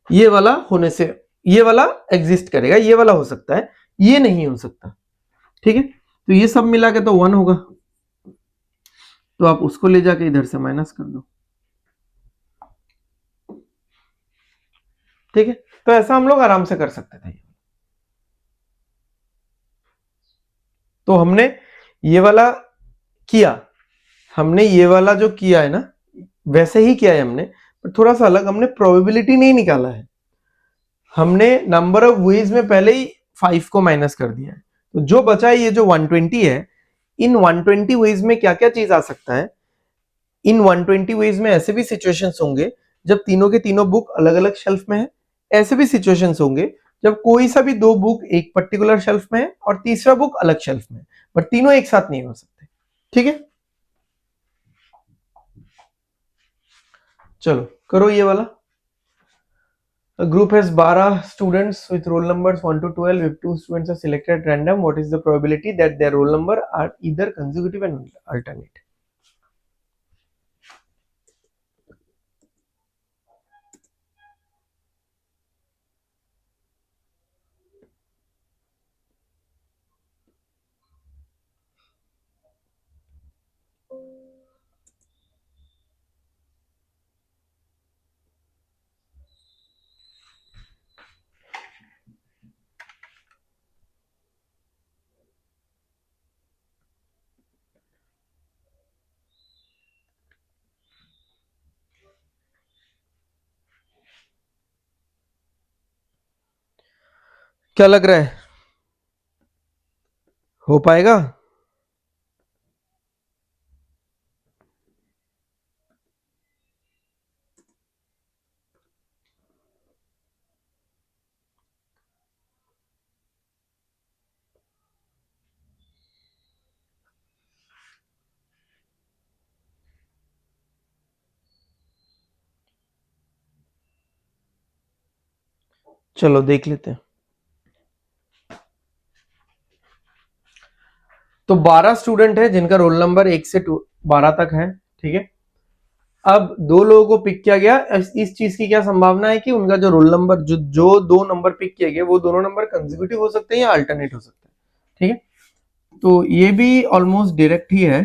ये वाला होने से ये वाला एग्जिस्ट करेगा, ये वाला हो सकता है, ये नहीं हो सकता। ठीक है, तो ये सब मिला के तो 1 होगा, तो आप उसको ले जाके इधर से माइनस कर दो। ठीक है, तो ऐसा हम लोग आराम से कर सकते थे। तो हमने ये वाला किया, हमने ये वाला जो किया है ना वैसे ही किया है हमने, पर थोड़ा सा अलग, हमने प्रोबेबिलिटी नहीं निकाला है, हमने नंबर ऑफ वेज में पहले ही 5 को माइनस कर दिया है। तो जो बचा है ये जो 120 है, इन 120 वेज में क्या क्या चीज आ सकता है, इन 120 वेज में ऐसे भी सिचुएशंस होंगे जब तीनों के तीनों बुक अलग अलग शेल्फ में है, ऐसे भी सिचुएशंस होंगे जब कोई सा भी दो बुक एक पर्टिकुलर शेल्फ में है और तीसरा बुक अलग शेल्फ में है, पर तीनों एक साथ नहीं हो सकते। ठीक है, चलो करो ये वाला। A group has 12 students with roll numbers 1 to 12. If two students are selected at random, what is the probability that their roll number are either consecutive and alternate? क्या लग रहा है, हो पाएगा? चलो देख लेते हैं। तो 12 स्टूडेंट है जिनका रोल नंबर 1 से 12 तक है, ठीक है। अब दो लोगों को पिक किया गया। इस चीज की क्या संभावना है कि उनका जो रोल नंबर, जो दो नंबर पिक किए गए, वो दोनों नंबर कंसेक्यूटिव हो सकते हैं या अल्टरनेट हो सकते हैं, ठीक है। तो ये भी ऑलमोस्ट डायरेक्ट ही है।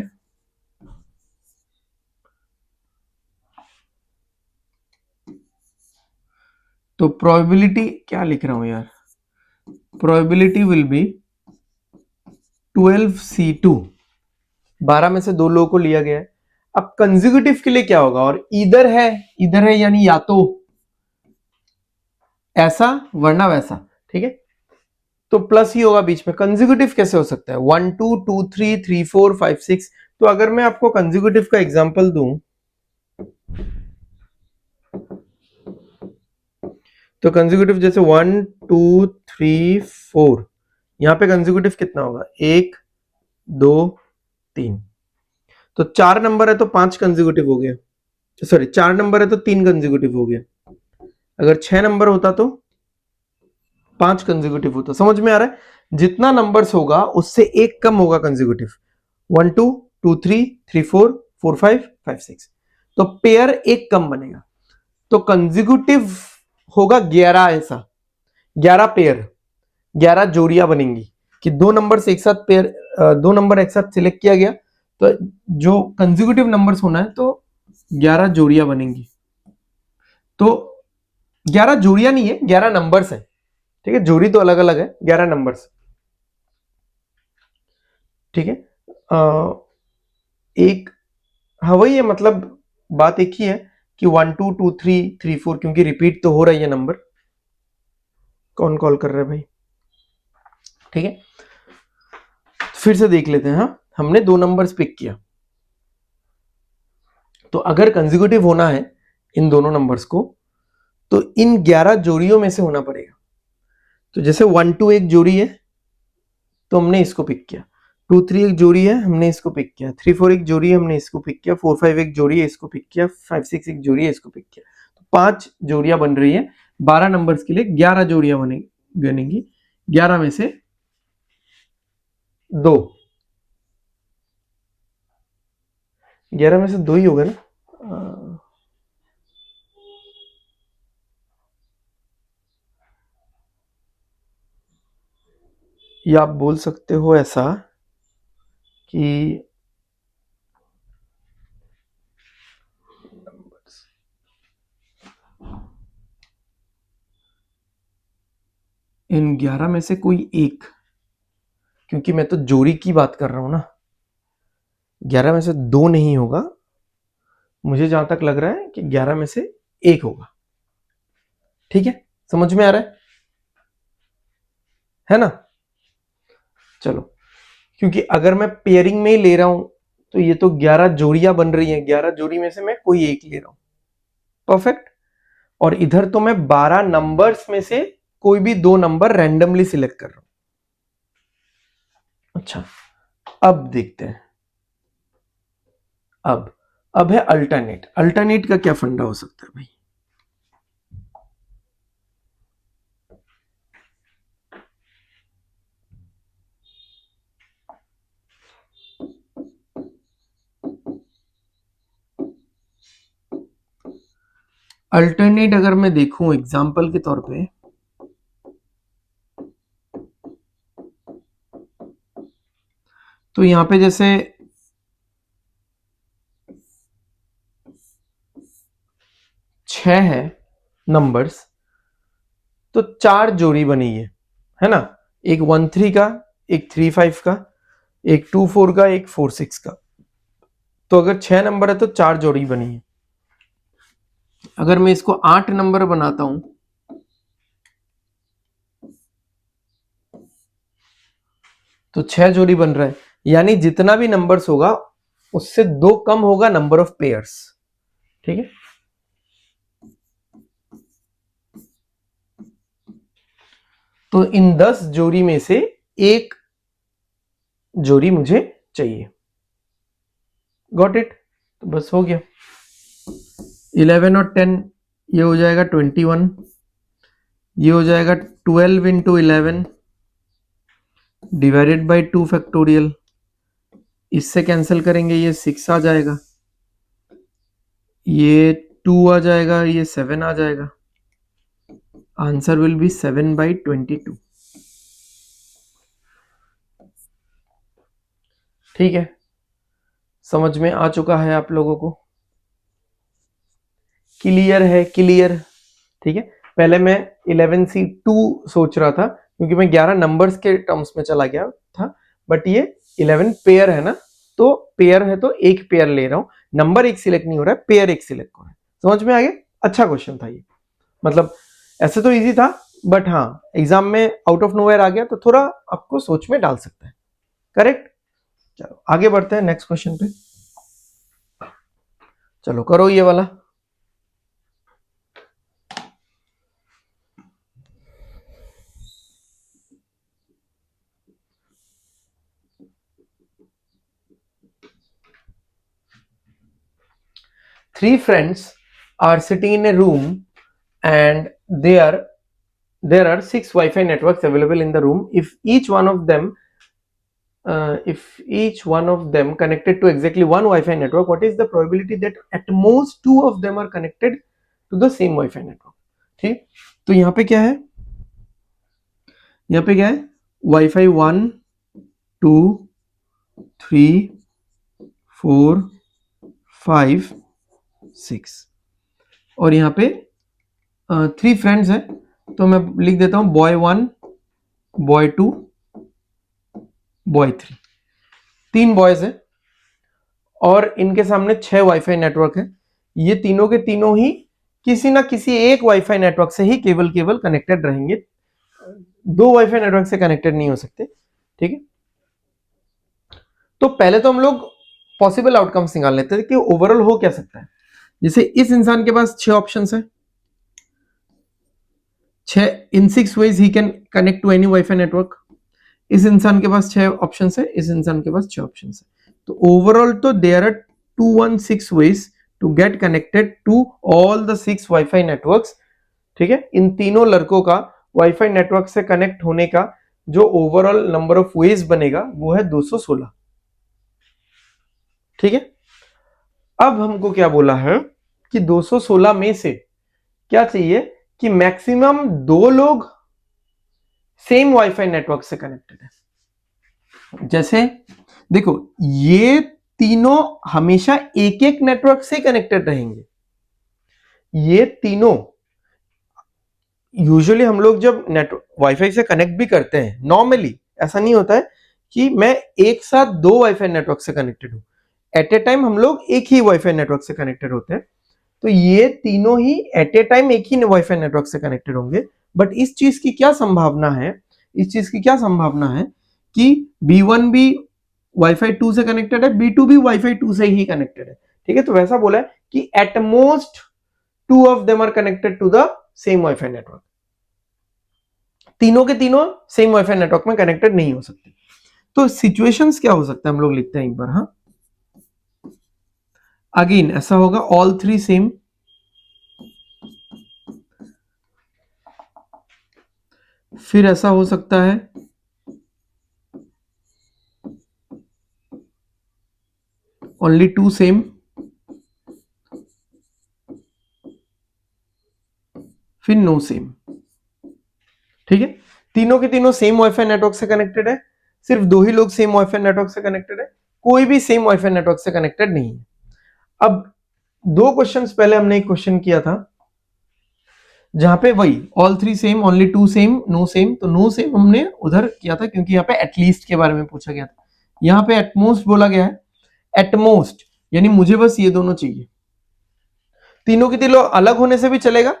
तो प्रोबेबिलिटी क्या लिख रहा हूं यार, प्रोबेबिलिटी विल बी 12C2। 12 में से दो लोगों को लिया गया है। अब कंसेक्यूटिव के लिए क्या होगा, और इधर है यानी या तो ऐसा वरना वैसा, ठीक है। तो प्लस ही होगा बीच में। कंसेक्यूटिव कैसे हो सकता है, 1 2 2 3 3 4 5 6। तो अगर मैं आपको कंसेक्यूटिव का एग्जांपल दूं, तो कंसेक्यूटिव जैसे 1 2 3 4, यहां पे कंसेक्यूटिव कितना होगा, 1 2 3। तो 4 नंबर है तो 5 कंसेक्यूटिव हो गया, सॉरी 4 नंबर है तो 3 कंसेक्यूटिव हो गया। अगर 6 नंबर होता तो 5 कंसेक्यूटिव होता। समझ में आ रहा है, जितना नंबर्स होगा उससे एक कम होगा कंसेक्यूटिव। 1 2 2 3 3 4 4 5 5 6, तो पेयर एक कम बनेगा। तो कंसेक्यूटिव होगा 11, ऐसा 11 पेयर, 11 जोड़ियां बनेंगी कि दो नंबर से एक साथ पेयर, दो नंबर एक साथ सिलेक्ट किया गया, तो जो कंसेक्यूटिव नंबर्स होना है तो 11 जोड़ियां बनेंगी। तो 11 जोड़ियां नहीं है, 11 नंबर्स है, ठीक है। जोड़ी तो अलग अलग है, 11 नंबर्स, ठीक है। एक, हाँ वही है, मतलब बात एक ही है कि 1 2 2 3 3 4, क्योंकि रिपीट तो हो रही है नंबर। कौन कॉल कर रहा है भाई, ठीक है। फिर से देख लेते हैं। हाँ, हमने दो नंबर्स पिक किया, तो अगर कंसेक्यूटिव होना है इन दोनों नंबर्स को, तो इन 11 जोड़ियों में से होना पड़ेगा। तो जैसे 1 2 एक जोड़ी है तो हमने इसको पिक किया, 2 3 एक जोड़ी है हमने इसको पिक किया, 3 4 एक जोड़ी है हमने इसको पिक किया, 4 5 एक जोड़ी है इसको पिक किया, 5 6 एक जोड़ी है इसको पिक किया। तो 5 जोड़ियां बन रही है। 12 नंबर्स के लिए 11 जोड़ियां बनेंगी। 11 में से दो, 11 में से दो ही होगा ना। या आप बोल सकते हो ऐसा कि इन 11 में से कोई एक, क्योंकि मैं तो जोड़ी की बात कर रहा हूं ना, 11 में से दो नहीं होगा। मुझे जहां तक लग रहा है कि 11 में से एक होगा, ठीक है। समझ में आ रहा है ना। चलो, क्योंकि अगर मैं पेयरिंग में ही ले रहा हूं तो ये तो 11 जोड़ियां बन रही हैं, 11 जोड़ी में से मैं कोई एक ले रहा हूं, परफेक्ट। और इधर तो मैं 12 नंबर्स में से कोई भी दो नंबर रैंडमली सिलेक्ट कर रहा हूं। अच्छा, अब देखते हैं। अब है अल्टरनेट। अल्टरनेट का क्या फंडा हो सकता है भाई, अल्टरनेट अगर मैं देखूं एग्जांपल के तौर पे, तो यहां पे जैसे 6 है नंबर्स, तो 4 जोड़ी बनी है ना। एक 1 3 का, एक 3 5 का, एक 2 4 का, एक 4 6 का। तो अगर 6 नंबर है तो 4 जोड़ी बनी है। अगर मैं इसको 8 नंबर बनाता हूं, तो 6 जोड़ी बन रहा है, यानी जितना भी नंबर्स होगा उससे दो कम होगा नंबर ऑफ पेयर्स, ठीक है। तो इन 10 जोड़ी में से एक जोड़ी मुझे चाहिए। Got it. तो बस हो गया। 11 और 10 ये हो जाएगा 21, ये हो जाएगा 12 इंटू 11 डिवाइडेड बाई 2 फैक्टोरियल, इससे कैंसिल करेंगे ये 6 आ जाएगा, ये 2 आ जाएगा, ये 7 आ जाएगा। Answer will be 7/22। ठीक है, समझ में आ चुका है आप लोगों को? क्लियर है? क्लियर? ठीक है, पहले मैं 11C2 सोच रहा था क्योंकि मैं 11 नंबर्स के टर्म्स में चला गया था, बट ये 11 पेयर है ना, तो पेयर है तो एक पेयर ले रहा हूं, नंबर एक सिलेक्ट नहीं हो रहा है, पेयर एक सिलेक्ट हो रहा है। समझ में आ गया? अच्छा क्वेश्चन था ये, मतलब ऐसे तो इजी था, बट हाँ एग्जाम में आउट ऑफ नोवेयर आ गया तो थोड़ा आपको सोच में डाल सकता है। करेक्ट? चलो आगे बढ़ते हैं नेक्स्ट क्वेश्चन पे। चलो करो ये वाला। Three friends are sitting in a room and there are 6 Wi-Fi networks available in the room. If each one of them connected to exactly one Wi-Fi network, what is the probability that at most two of them are connected to the same Wi-Fi network? ठीक, तो यहाँ पे क्या है? यहाँ पे क्या है? Wi-Fi 1, 2, 3, 4, 5, 6 और यहाँ पे 3 फ्रेंड्स है, तो मैं लिख देता हूं बॉय 1, बॉय 2, बॉय 3। 3 बॉयज है और इनके सामने 6 वाईफाई नेटवर्क है। ये तीनों के तीनों ही किसी ना किसी एक वाईफाई नेटवर्क से ही केवल कनेक्टेड रहेंगे, 2 वाईफाई नेटवर्क से कनेक्टेड नहीं हो सकते। ठीक है, तो पहले तो हम लोग पॉसिबल आउटकम्स निकाल लेते थे कि ओवरऑल हो क्या सकता है। जैसे इस इंसान के पास 6 ऑप्शंस है, 6 in 6 ways he can connect to any WiFi network. इस इंसान के पास 6 ऑप्शंस है, इस इंसान के पास 6 ऑप्शंस है, तो ओवरऑल तो there are 216 ways to get connected to all the 6 WiFi networks. ठीक है, इन तीनों लड़कों का वाईफाई नेटवर्क से कनेक्ट होने का जो ओवरऑल नंबर ऑफ वेज बनेगा वो है 216। ठीक है, अब हमको क्या बोला है कि 216 में से क्या चाहिए कि मैक्सिमम 2 लोग सेम वाईफाई नेटवर्क से कनेक्टेड है। जैसे देखो, ये तीनों हमेशा एक एक नेटवर्क से कनेक्टेड रहेंगे। ये तीनों यूजुअली हम लोग जब नेटवर्क वाईफाई से कनेक्ट भी करते हैं, नॉर्मली ऐसा नहीं होता है कि मैं एक साथ 2 वाईफाई नेटवर्क से कनेक्टेड हूं। एट ए टाइम हम लोग एक ही वाईफाई नेटवर्क से कनेक्टेड होते हैं, तो ये तीनों ही एट ए टाइम एक ही वाईफाई नेटवर्क से कनेक्टेड होंगे। बट इस चीज की क्या संभावना है, इस चीज की क्या संभावना है कि B1 भी वाईफाई 2 से कनेक्टेड है, B2 भी वाईफाई 2 से ही कनेक्टेड है। ठीक है, तो वैसा बोला है कि at most 2 of them are connected to the same WiFi network. तीनों के तीनों सेम वाईफाई नेटवर्क में कनेक्टेड नहीं हो सकते। तो सिचुएशंस क्या हो सकता है, हम लोग लिखते हैं एक बार। हाँ, अगेन ऐसा होगा ऑल 3 सेम, फिर ऐसा हो सकता है ओनली 2 सेम, फिर नो सेम। ठीक है, तीनों के तीनों सेम वाईफाई नेटवर्क से कनेक्टेड है, सिर्फ 2 ही लोग सेम वाईफाई नेटवर्क से कनेक्टेड है, कोई भी सेम वाईफाई नेटवर्क से कनेक्टेड नहीं है। अब 2 क्वेश्चंस पहले हमने एक क्वेश्चन किया था जहां पे वही all 3 same, only 2 same, no same. तो नो सेम हमने उधर किया था क्योंकि यहाँ पे एटलीस्ट के बारे में पूछा गया था, यहाँ पे एटमोस्ट बोला गया है। एटमोस्ट यानी मुझे बस ये दोनों चाहिए, तीनों के तीनों अलग होने से भी चलेगा,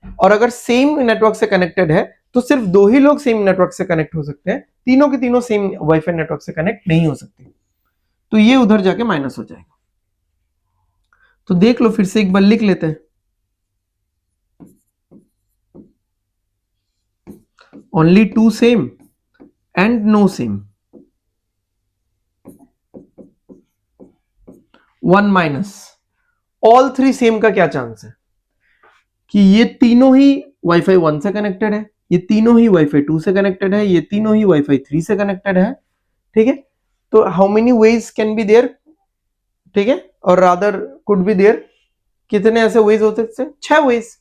और अगर सेम नेटवर्क से कनेक्टेड है तो सिर्फ 2 ही लोग सेम नेटवर्क से कनेक्ट हो सकते हैं, तीनों के तीनों सेम वाईफाई नेटवर्क से कनेक्ट नहीं हो सकते, तो ये उधर जाके माइनस हो जाएगा। तो देख लो, फिर से एक बार लिख लेते हैं। Only 2 same and no same, 1 minus all 3 same का क्या चांस है कि ये तीनों ही वाईफाई 1 से कनेक्टेड है, ये तीनों ही वाईफाई 2 से कनेक्टेड है, ये तीनों ही वाईफाई 3 से कनेक्टेड है, ठीक है। तो how many ways can be there, ठीक है, और रादर कुड बी देयर, कितने ऐसे वेज हो सकते हैं? 6 वेज।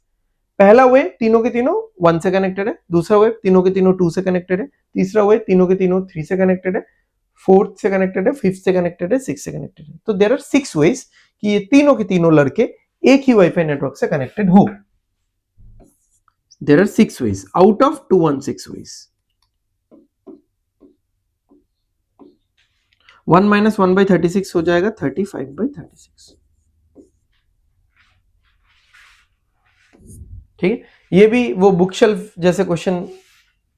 पहला वे तीनों के तीनों 1 से कनेक्टेड है, दूसरा वे तीनों के तीनों 2 से कनेक्टेड है, तीसरा वे तीनों के तीनों 3 से कनेक्टेड है, फोर्थ से कनेक्टेड है, फिफ्थ से कनेक्टेड है, सिक्स से कनेक्टेड है। तो देयर आर 6 वेज कि ये तीनों के तीनों लड़के एक ही वाईफाई नेटवर्क से कनेक्टेड हो। There are 6 ways out of 216 ways. 1 minus 1/36 हो जाएगा 35/36, ठीक है। ये भी वो बुक शेल्फ जैसे क्वेश्चन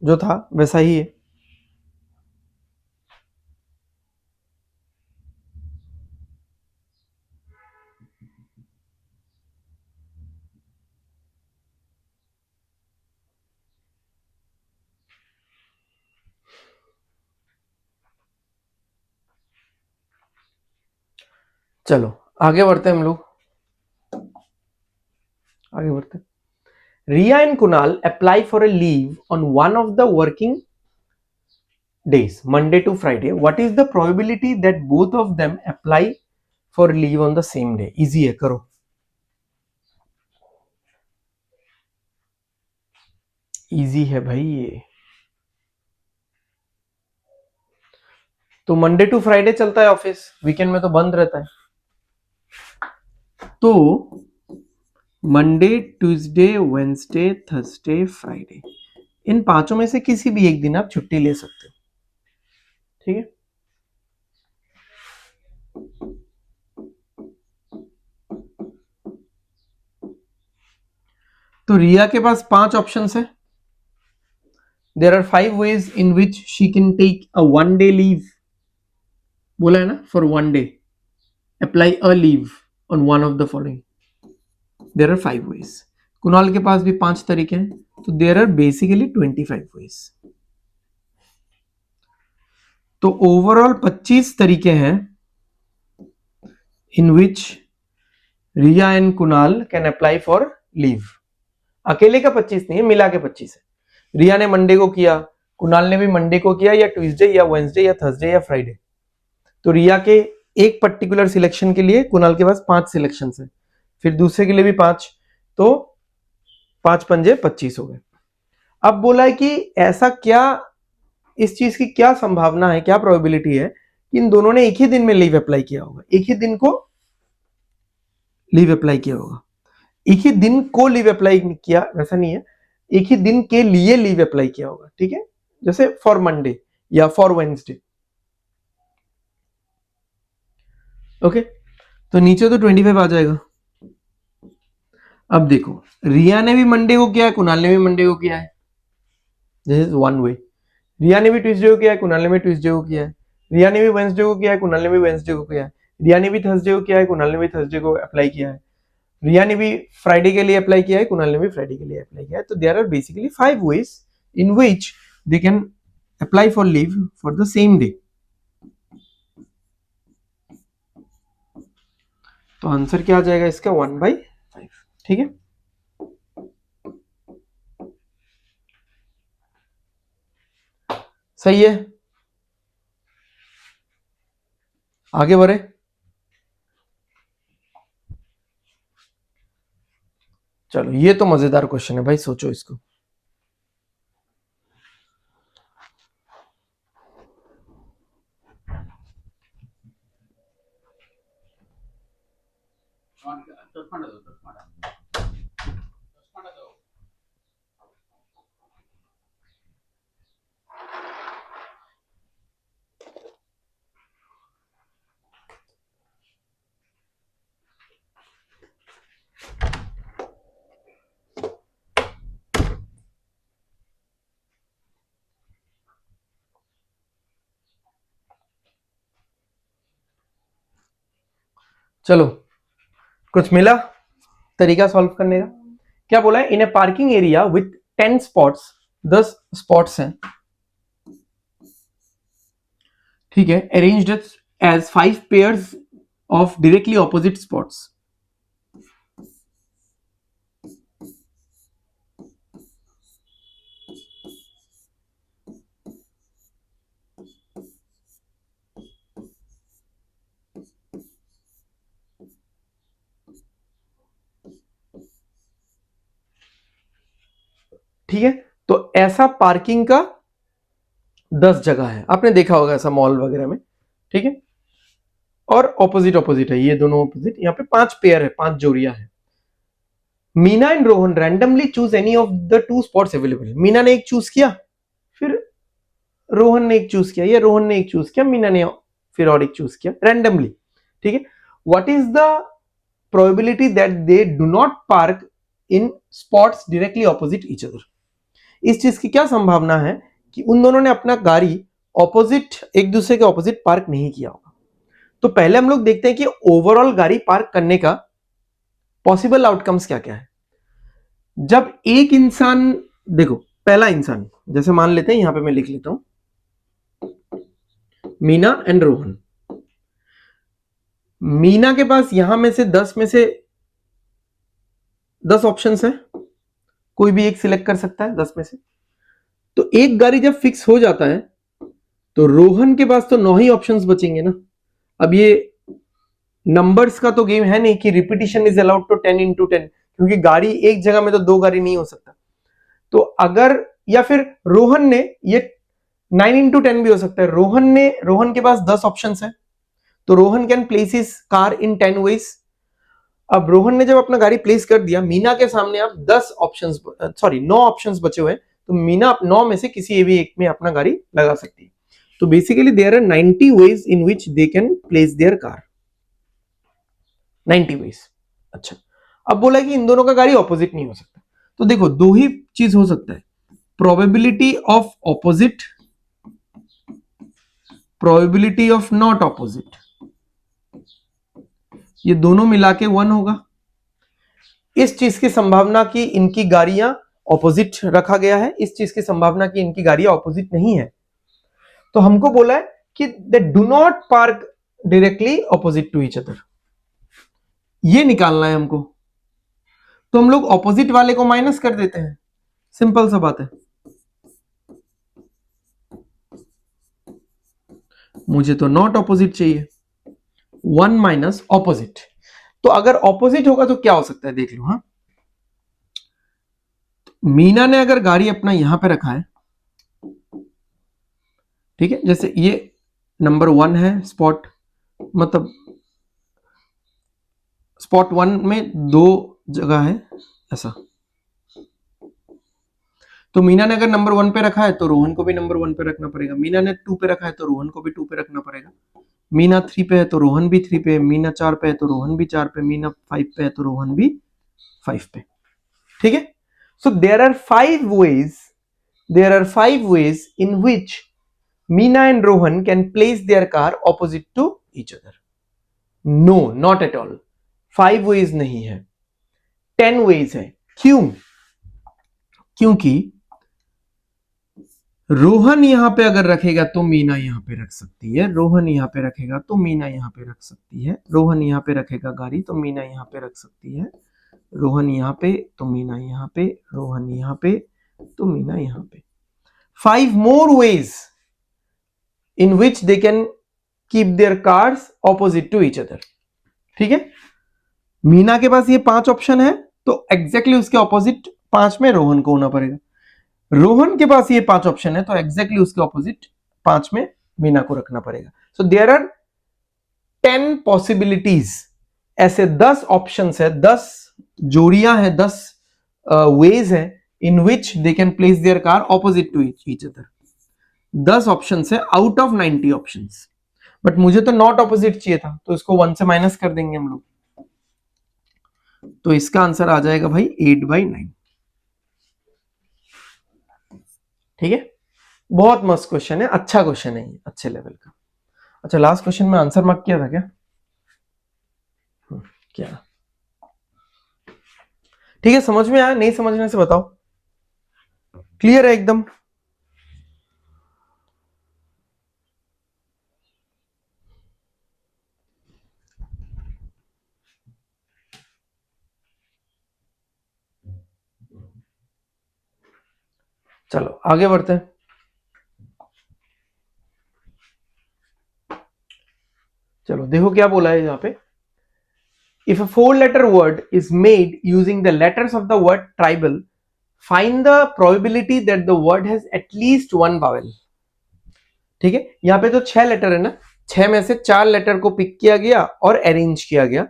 जो था वैसा ही है। चलो आगे बढ़ते हैं हम लोग, आगे बढ़ते हैं। Riya and Kunal apply for a leave on one of the working days, Monday to Friday. What is the probability that both of them apply for leave on the same day? Easy है, करो। Easy है भाई ये। तो Monday to Friday चलता है office, weekend में तो बंद रहता है। तो Monday, Tuesday, Wednesday, Thursday, Friday, इन पांचों में से किसी भी एक दिन आप छुट्टी ले सकते हो, ठीक है। तो रिया के पास 5 ऑप्शंस है। There are 5 ways in which she can take a 1 day leave, बोला है ना, for 1 day apply a leave on one of the following. There are 5 ways. Kunal के पास भी 5 तरीके हैं, तो देयर आर बेसिकली 25 वेज। तो ओवरऑल 25 तरीके हैं in which Riya and Kunal can apply for leave. अकेले का 25 नहीं है, मिला के 25 है। रिया ने मंडे को किया, कुणाल ने भी मंडे को किया, या ट्यूसडे या वेंसडे या थर्सडे या फ्राइडे। तो रिया के एक पर्टिकुलर सिलेक्शन के लिए कुणाल के पास 5 सिलेक्शन है, फिर दूसरे के लिए भी 5, तो 5 पंजे 25 हो गए। अब बोला है कि ऐसा क्या, इस चीज की क्या संभावना है, क्या प्रोबेबिलिटी है कि इन दोनों ने एक ही दिन में लीव अप्लाई किया होगा, एक ही दिन को लीव अप्लाई किया होगा। एक ही दिन को लीव अप्लाई किया वैसा नहीं है, एक ही दिन के लिए लीव अप्लाई किया होगा, ठीक है। जैसे फॉर मंडे या फॉर वेंसडे, ओके। तो नीचे तो 25 आ जाएगा। अब देखो, रिया ने भी मंडे को किया है, कुणाल ने भी मंडे को किया है, दिस इज वन वे। रिया ने भी ट्यूसडे को किया है, कुणाल ने भी ट्यूसडे को किया है। रिया ने भी वेंसडे को किया है, कुणाल ने भी वेंसडे को किया है। रिया ने भी थर्सडे को किया है, कुणाल ने भी थर्सडे को अप्लाई किया है। रिया ने भी फ्राइडे के लिए अप्लाई किया है, कुणाल ने भी फ्राइडे के लिए अप्लाई किया है। तो there are basically 5 ways in which they can apply for leave for the same day. तो आंसर क्या आ जाएगा इसका? 1/5, ठीक है। सही है, आगे बढ़े। चलो ये तो मजेदार क्वेश्चन है भाई, सोचो इसको। चलो कुछ मिला तरीका सॉल्व करने का? क्या बोला है? In a parking area with 10 spots, 10 spots हैं, ठीक है, arranged as 5 pairs of directly opposite spots. ठीक है, तो ऐसा पार्किंग का 10 जगह है, आपने देखा होगा ऐसा मॉल वगैरह में, ठीक है। और ऑपोजिट ऑपोजिट है, ये दोनों ऑपोजिट, यहाँ पे 5 पेयर है, 5 जोड़ियां है। Meena and Rohan randomly choose any of the 2 spots available. Meena ने एक चूज किया, फिर रोहन ने एक चूज किया, या रोहन ने एक चूज किया, मीना ने फिर और एक चूज किया रैंडमली, ठीक है। What is the probability that they do not park in spots directly opposite each other. इस चीज की क्या संभावना है कि उन दोनों ने अपना गाड़ी ऑपोजिट, एक दूसरे के ऑपोजिट पार्क नहीं किया होगा। तो पहले हम लोग देखते हैं कि ओवरऑल गाड़ी पार्क करने का पॉसिबल आउटकम्स क्या क्या है। जब एक इंसान, देखो पहला इंसान, जैसे मान लेते हैं, यहां पे मैं लिख लेता हूं मीना एंड रोहन। मीना के पास यहां में से 10 ऑप्शंस है, कोई भी एक सिलेक्ट कर सकता है 10 में से। तो एक गाड़ी जब फिक्स हो जाता है तो रोहन के पास तो 9 ही ऑप्शंस बचेंगे ना। अब ये नंबर्स का तो गेम है नहीं कि repetition is allowed to 10 into 10, क्योंकि गाड़ी एक जगह में तो 2 गाड़ी नहीं हो सकता। तो अगर, या फिर रोहन ने, ये 9 into 10 भी हो सकता है। रोहन के पास 10 ऑप्शंस है, तो Rohan can place his car in 10 ways. अब रोहन ने जब अपना गाड़ी प्लेस कर दिया, मीना के सामने अब 10 ऑप्शंस, सॉरी 9 ऑप्शंस बचे हुए हैं, तो मीना 9 में से किसी भी एक में अपना गाड़ी लगा सकती है। तो basically there are 90 ways in which they can place their car, 90 ways. अच्छा, अब बोला कि इन दोनों का गाड़ी ऑपोजिट नहीं हो सकता, तो देखो दो ही चीज हो सकता है, probability of opposite, probability of not opposite, ये दोनों मिला के 1 होगा। इस चीज की संभावना कि इनकी गाड़ियां ऑपोजिट रखा गया है, इस चीज की संभावना कि इनकी गाड़ियां ऑपोजिट नहीं है। तो हमको बोला है कि they do not park directly opposite to each other, ये निकालना है हमको। तो हम लोग ऑपोजिट वाले को माइनस कर देते हैं, सिंपल सा बात है। मुझे तो नॉट ऑपोजिट चाहिए, 1 माइनस ऑपोजिट। तो अगर ऑपोजिट होगा तो क्या हो सकता है, देख लो। हाँ, मीना ने अगर गाड़ी अपना यहां पे रखा है, ठीक है, जैसे ये नंबर 1 है स्पॉट, मतलब स्पॉट 1 में 2 जगह है ऐसा। तो मीना ने अगर नंबर 1 पे रखा है तो रोहन को भी नंबर 1 पे रखना पड़ेगा। मीना ने 2 पे रखा है तो रोहन को भी 2 पे रखना पड़ेगा। मीना 3 पे है तो रोहन भी 3 पे, मीना 4 पे है तो रोहन भी 4 पे, मीना 5 पे है तो रोहन भी 5 पे, ठीक है। So there are 5 ways in which Meena and Rohan can place their car opposite to each other. No, not at all. 5 ways नहीं है, 10 ways है। क्यों? क्योंकि रोहन यहां पे अगर रखेगा तो मीना यहां पे रख सकती है, रोहन यहां पे रखेगा तो मीना यहां पे रख सकती है, रोहन यहां पे रखेगा गाड़ी तो मीना यहां पे रख सकती है, रोहन यहां पे तो मीना यहां पे, रोहन यहां पे तो मीना यहां पे। 5 more ways in which they can keep their cars opposite to each other, ठीक है। मीना के पास ये 5 ऑप्शन है, तो एग्जैक्टली उसके ऑपोजिट 5 में रोहन को होना पड़ेगा। रोहन के पास ये 5 ऑप्शन है, तो एग्जैक्टली उसके ऑपोजिट 5 में मीना को रखना पड़ेगा। सो देयर आर 10 पॉसिबिलिटीज, ऐसे 10 ऑप्शंस है, 10 जोड़ियां है, 10 वेज है in which they can place their car opposite to each other. 10 options है आउट ऑफ 90 ऑप्शंस। बट मुझे तो नॉट ऑपोजिट चाहिए था, तो इसको 1 से माइनस कर देंगे हम लोग। तो इसका आंसर आ जाएगा भाई 8/9, ठीक है। बहुत मस्त क्वेश्चन है, अच्छा क्वेश्चन है ये, अच्छे लेवल का। अच्छा, लास्ट क्वेश्चन में आंसर मार्क किया था क्या? क्या? ठीक है, समझ में आया? नहीं समझने से बताओ, क्लियर है एकदम? चलो आगे बढ़ते हैं। चलो देखो क्या बोला है यहाँ पे। If a 4-letter word is made using the letters of the word tribal find the probability that the word has at least one Wavell. ठीक है, यहां पे तो 6 लेटर है ना, 6 में से 4 लेटर को पिक किया गया और अरेंज किया गया,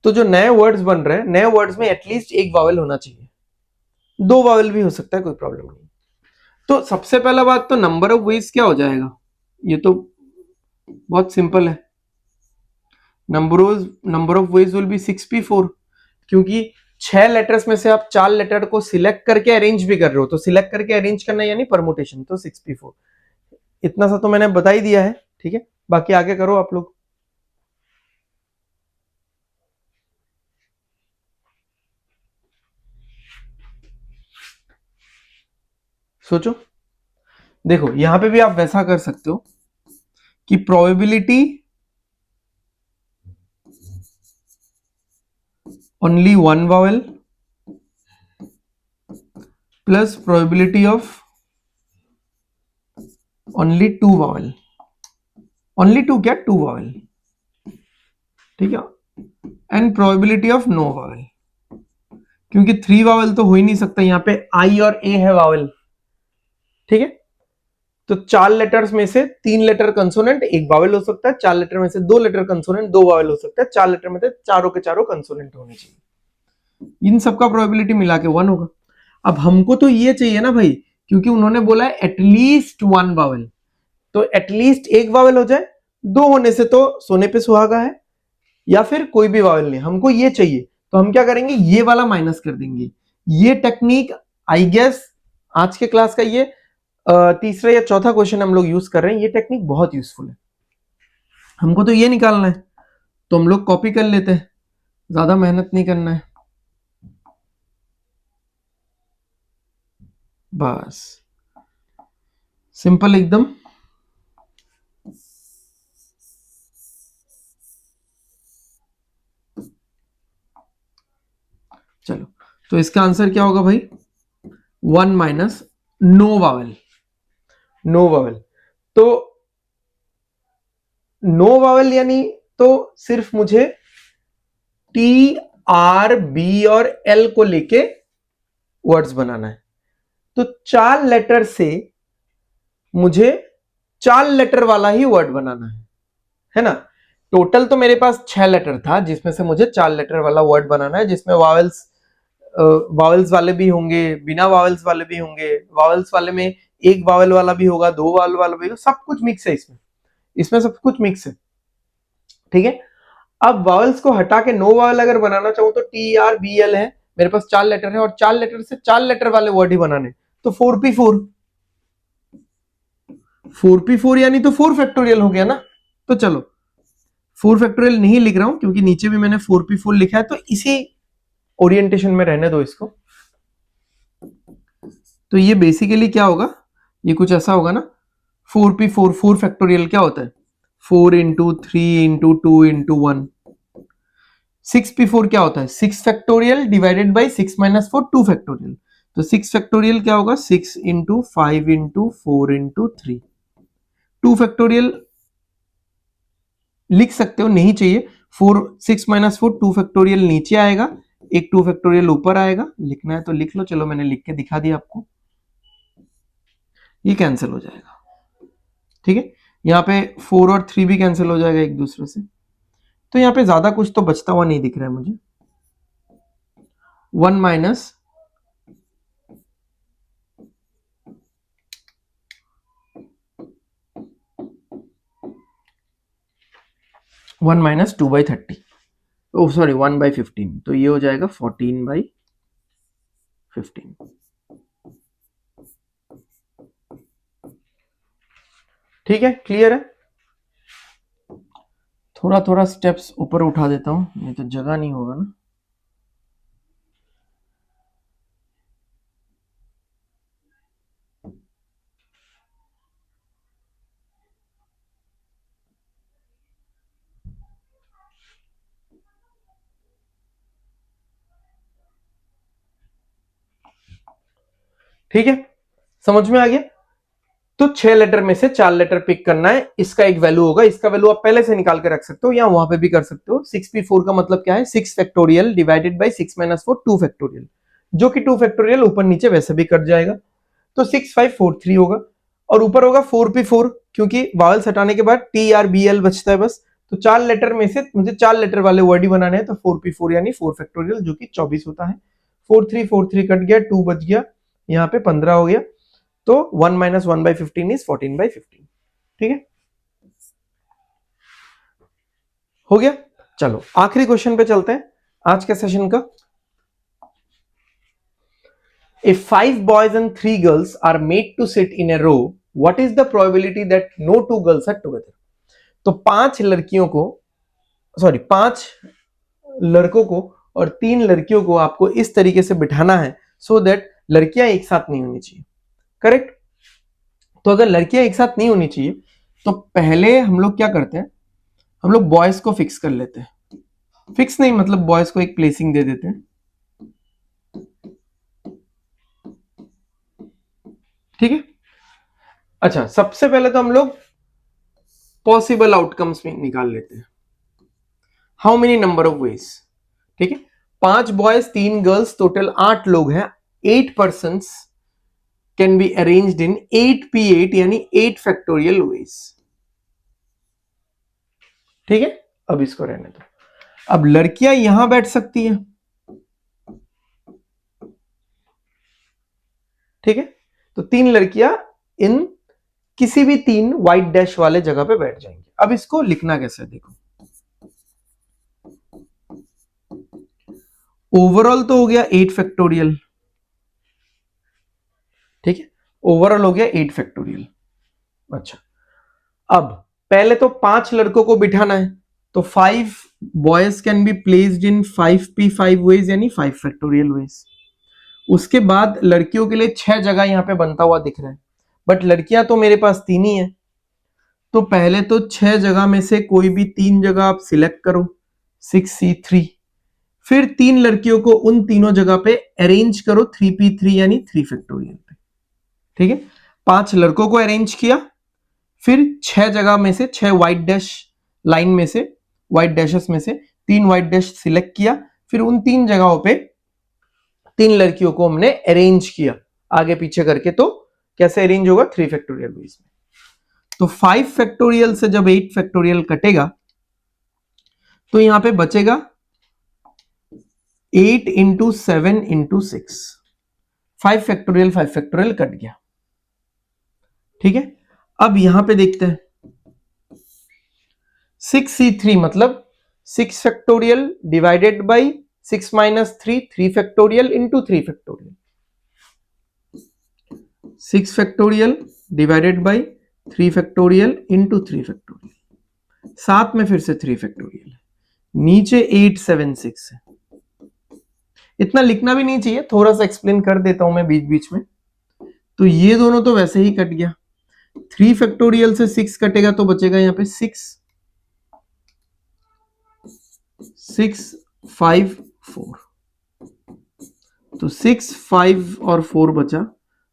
तो जो नए वर्ड्स बन रहे हैं, नए वर्ड्स में एटलीस्ट एक वावेल होना चाहिए, 2 वावेल भी हो सकता है, कोई प्रॉब्लम नहीं। तो सबसे पहला बात तो नंबर ऑफ वेज क्या हो जाएगा, ये तो बहुत सिंपल है, number of veg will be 6p4, क्योंकि 6 लेटर्स में से आप 4 लेटर को सिलेक्ट करके अरेंज भी कर रहे हो, तो सिलेक्ट करके अरेंज करना यानी परमुटेशन, तो 6p4। इतना सा तो मैंने बता ही दिया है, ठीक है, बाकी आगे करो आप लोग। सोचो, देखो यहां पे भी आप वैसा कर सकते हो कि probability only one vowel plus probability of only two vowel, only two क्या, टू वावेल, ठीक है, and probability of no vowel, क्योंकि 3 वावेल तो हो ही नहीं सकता, यहां पे आई और ए है वावेल, ठीक है, तो 4 लेटर्स में से 3 लेटर कंसोनेंट एक वावेल हो सकता है, 4 लेटर में से 2 लेटर कंसोनेंट 2 वावेल हो सकता है, 4 लेटर में से चारों के चारों कंसोनेंट होने चाहिए, इन सबका प्रोबेबिलिटी मिला के 1 होगा। अब हमको तो ये चाहिए ना भाई, क्योंकि उन्होंने बोला है एटलीस्ट वन वावेल, तो एटलीस्ट एक वावेल हो जाए, 2 होने से तो सोने पे सुहागा है, या फिर कोई भी वावेल नहीं, हमको ये चाहिए, तो हम क्या करेंगे, ये वाला माइनस कर देंगे। ये टेक्निक आई गेस आज के क्लास का ये तीसरा या चौथा क्वेश्चन हम लोग यूज कर रहे हैं, ये टेक्निक बहुत यूजफुल है, हमको तो ये निकालना है, तो हम लोग कॉपी कर लेते हैं, ज्यादा मेहनत नहीं करना है, बस सिंपल एकदम। चलो, तो इसका आंसर क्या होगा भाई, 1 minus no vowel, no vowel, तो नो वावेल यानी तो सिर्फ मुझे टी आर बी और एल को लेके वर्ड्स बनाना है, तो 4 लेटर से मुझे 4 लेटर वाला ही वर्ड बनाना है ना, टोटल तो मेरे पास 6 लेटर था, जिसमें से मुझे 4 लेटर वाला वर्ड बनाना है, जिसमें वावेल्स वावेल्स वाले भी होंगे, बिना वावेल्स वाले भी होंगे, वावेल्स वाले में एक वावेल वाला भी होगा, 2 वावेल वाला भी होगा, सब कुछ मिक्स है इसमें, इसमें सब कुछ मिक्स है, ठीक है। अब वावेल्स को हटा के नो वावेल अगर बनाना चाहूं तो टी आर बी एल है, मेरे पास 4 लेटर है, और 4 लेटर से 4 लेटर वाले वर्ड ही बनाने, तो 4p4, 4p4 यानी तो 4 फैक्टोरियल हो गया ना, तो चलो 4 फैक्टोरियल नहीं लिख रहा हूं, क्योंकि नीचे भी मैंने 4p4 लिखा है, तो इसी ओरिएंटेशन में रहने दो इसको। तो ये बेसिकली क्या होगा, ये कुछ ऐसा होगा ना, 4p4, 4 फैक्टोरियल क्या होता है, 4 इंटू 3 इंटू 2 इंटू 1, 6p4 क्या होता है, 6 factorial divided by 6 minus 4, 2 factorial, तो 6 फैक्टोरियल क्या होगा, 6 इंटू 5 इंटू 4 इंटू 3, 2 फैक्टोरियल लिख सकते हो, नहीं चाहिए, 4 6 माइनस 4 2 फैक्टोरियल नीचे आएगा, एक 2 फैक्टोरियल ऊपर आएगा, लिखना है तो लिख लो, चलो मैंने लिख के दिखा दिया आपको, ये कैंसिल हो जाएगा, ठीक है, यहाँ पे 4 और 3 भी कैंसिल हो जाएगा एक दूसरे से, तो यहाँ पे ज्यादा कुछ तो बचता हुआ नहीं दिख रहा है मुझे, 1 माइनस 1 माइनस 2/30, ओ सॉरी 1/15, तो ये हो जाएगा 14/15, ठीक है, क्लियर है। थोड़ा थोड़ा स्टेप्स ऊपर उठा देता हूं, नहीं तो जगह नहीं होगा ना, ठीक है, समझ में आ गया। तो 6 लेटर में से 4 लेटर पिक करना है, इसका एक वैल्यू होगा, इसका वैल्यू आप पहले से निकाल के रख सकते हो, या वहां पे भी कर सकते हो। 6p4 का मतलब क्या है, 6 factorial divided by 6 minus 4, 2 factorial, जो कि 2 फैक्टोरियल ऊपर नीचे वैसे भी कट जाएगा, तो 6543 होगा। और ऊपर होगा 4p4, क्योंकि वावल्स हटाने के बाद TRBL बचता है बस। तो 4 लेटर में से मुझे 4 लेटर वाले वर्ड ही बनाने हैं, तो 4p4 यानी 4 फैक्टोरियल जो कि 24 होता है। 4343 कट गया, 2 बच गया, यहाँ पे 15 हो गया, तो 1 - 1/15 इज 14/15। ठीक है, हो गया। चलो आखिरी क्वेश्चन पे चलते हैं आज के सेशन का। If 5 boys and 3 girls are made to sit in a row, what is the probability that no 2 girls are together? तो 5 लड़कियों को, सॉरी 5 लड़कों को और 3 लड़कियों को आपको इस तरीके से बिठाना है सो दैट लड़कियां एक साथ नहीं होनी चाहिए। करेक्ट। तो अगर लड़कियां एक साथ नहीं होनी चाहिए तो पहले हम लोग क्या करते हैं, हम लोग बॉयज को फिक्स कर लेते हैं। फिक्स नहीं मतलब बॉयज को एक प्लेसिंग दे देते हैं। ठीक है। अच्छा, सबसे पहले तो हम लोग पॉसिबल आउटकम्स में निकाल लेते हैं। How many number of veg. ठीक है, 5 बॉयज 3 गर्ल्स, टोटल 8 लोग हैं। 8 persons can be arranged in 8p8 यानी 8 फैक्टोरियल वेज। ठीक है, अब इसको रहने दो। अब लड़कियां यहां बैठ सकती हैं। ठीक है, तो 3 लड़कियां इन किसी भी 3 व्हाइट डैश वाले जगह पे बैठ जाएंगे। अब इसको लिखना कैसे, देखो ओवरऑल तो हो गया 8 फैक्टोरियल। ठीक है, ओवरऑल हो गया 8 फैक्टोरियल। अच्छा, अब पहले तो 5 लड़कों को बिठाना है, तो 5 boys can be placed in 5p5 ways यानी 5 फैक्टोरियल वेज। उसके बाद लड़कियों के लिए 6 जगह यहां पे बनता हुआ दिख रहा है, बट लड़कियां तो मेरे पास 3 ही है। तो पहले तो 6 जगह में से कोई भी 3 जगह आप सिलेक्ट करो, 6c3। फिर 3 लड़कियों को उन तीनों जगह पे अरेंज करो 3p3 यानी 3 फैक्टोरियल पे। ठीक है, 5 लड़कों को अरेंज किया, फिर 6 जगह में से 6 व्हाइट डैश लाइन में से, व्हाइट डैशेस में से 3 व्हाइट डैश सिलेक्ट किया, फिर उन 3 जगहों पे 3 लड़कियों को हमने अरेंज किया आगे पीछे करके। तो कैसे अरेंज होगा, 3 फैक्टोरियल वेज में। तो 5 फैक्टोरियल से जब 8 फैक्टोरियल कटेगा तो यहां पे बचेगा 8 इंटू 7 इंटू 6। 5 फैक्टोरियल कट गया। ठीक है, अब यहां पे देखते हैं 6c3 मतलब 6 factorial divided by 6 - 3, 3 factorial into 3 factorial. 6 factorial divided by 3 factorial into 3 factorial. साथ में फिर से 3 फैक्टोरियल, नीचे 876 है। इतना लिखना भी नहीं चाहिए, थोड़ा सा एक्सप्लेन कर देता हूं मैं बीच बीच में। तो ये दोनों तो वैसे ही कट गया, 3 फैक्टोरियल से 6 कटेगा तो बचेगा यहां पे 6 5 4। तो 6 5 और 4 बचा,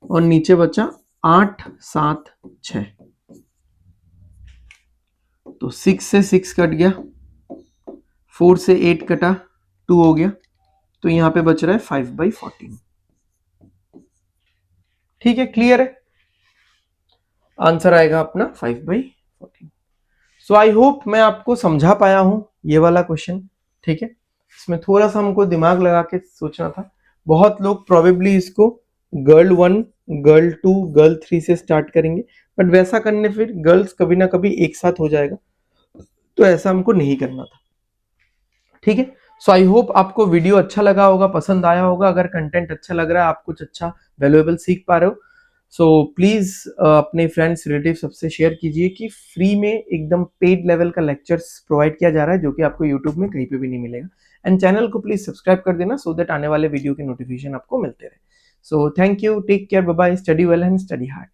और नीचे बचा 8 7 6। तो 6 से 6 कट गया, 4 से 8 कटा, 2 हो गया, तो यहां पे बच रहा है 5/14। ठीक है, क्लियर है, आंसर आएगा अपना 5/14। सो आई होप मैं आपको समझा पाया हूं ये वाला क्वेश्चन। ठीक है, इसमें थोड़ा सा हमको दिमाग लगा के सोचना था। बहुत लोग प्रोबेबली इसको गर्ल 1 गर्ल 2 गर्ल 3 से स्टार्ट करेंगे, बट वैसा करने फिर गर्ल्स कभी ना कभी एक साथ हो जाएगा, तो ऐसा हमको नहीं करना था। ठीक है, सो आई होप आपको वीडियो अच्छा लगा होगा, पसंद आया होगा। अगर कंटेंट अच्छा लग रहा है, आप कुछ अच्छा वैल्यूएबल सीख पा रहे हो, सो प्लीज अपने फ्रेंड्स रिलेटिव सबसे शेयर कीजिए कि फ्री में एकदम पेड लेवल का लेक्चर्स प्रोवाइड किया जा रहा है, जो कि आपको यूट्यूब में कहीं पे भी नहीं मिलेगा। एंड चैनल को प्लीज सब्सक्राइब कर देना सो दैट आने वाले वीडियो के नोटिफिकेशन आपको मिलते रहे। So thank you, take care, bye bye, study well and study hard.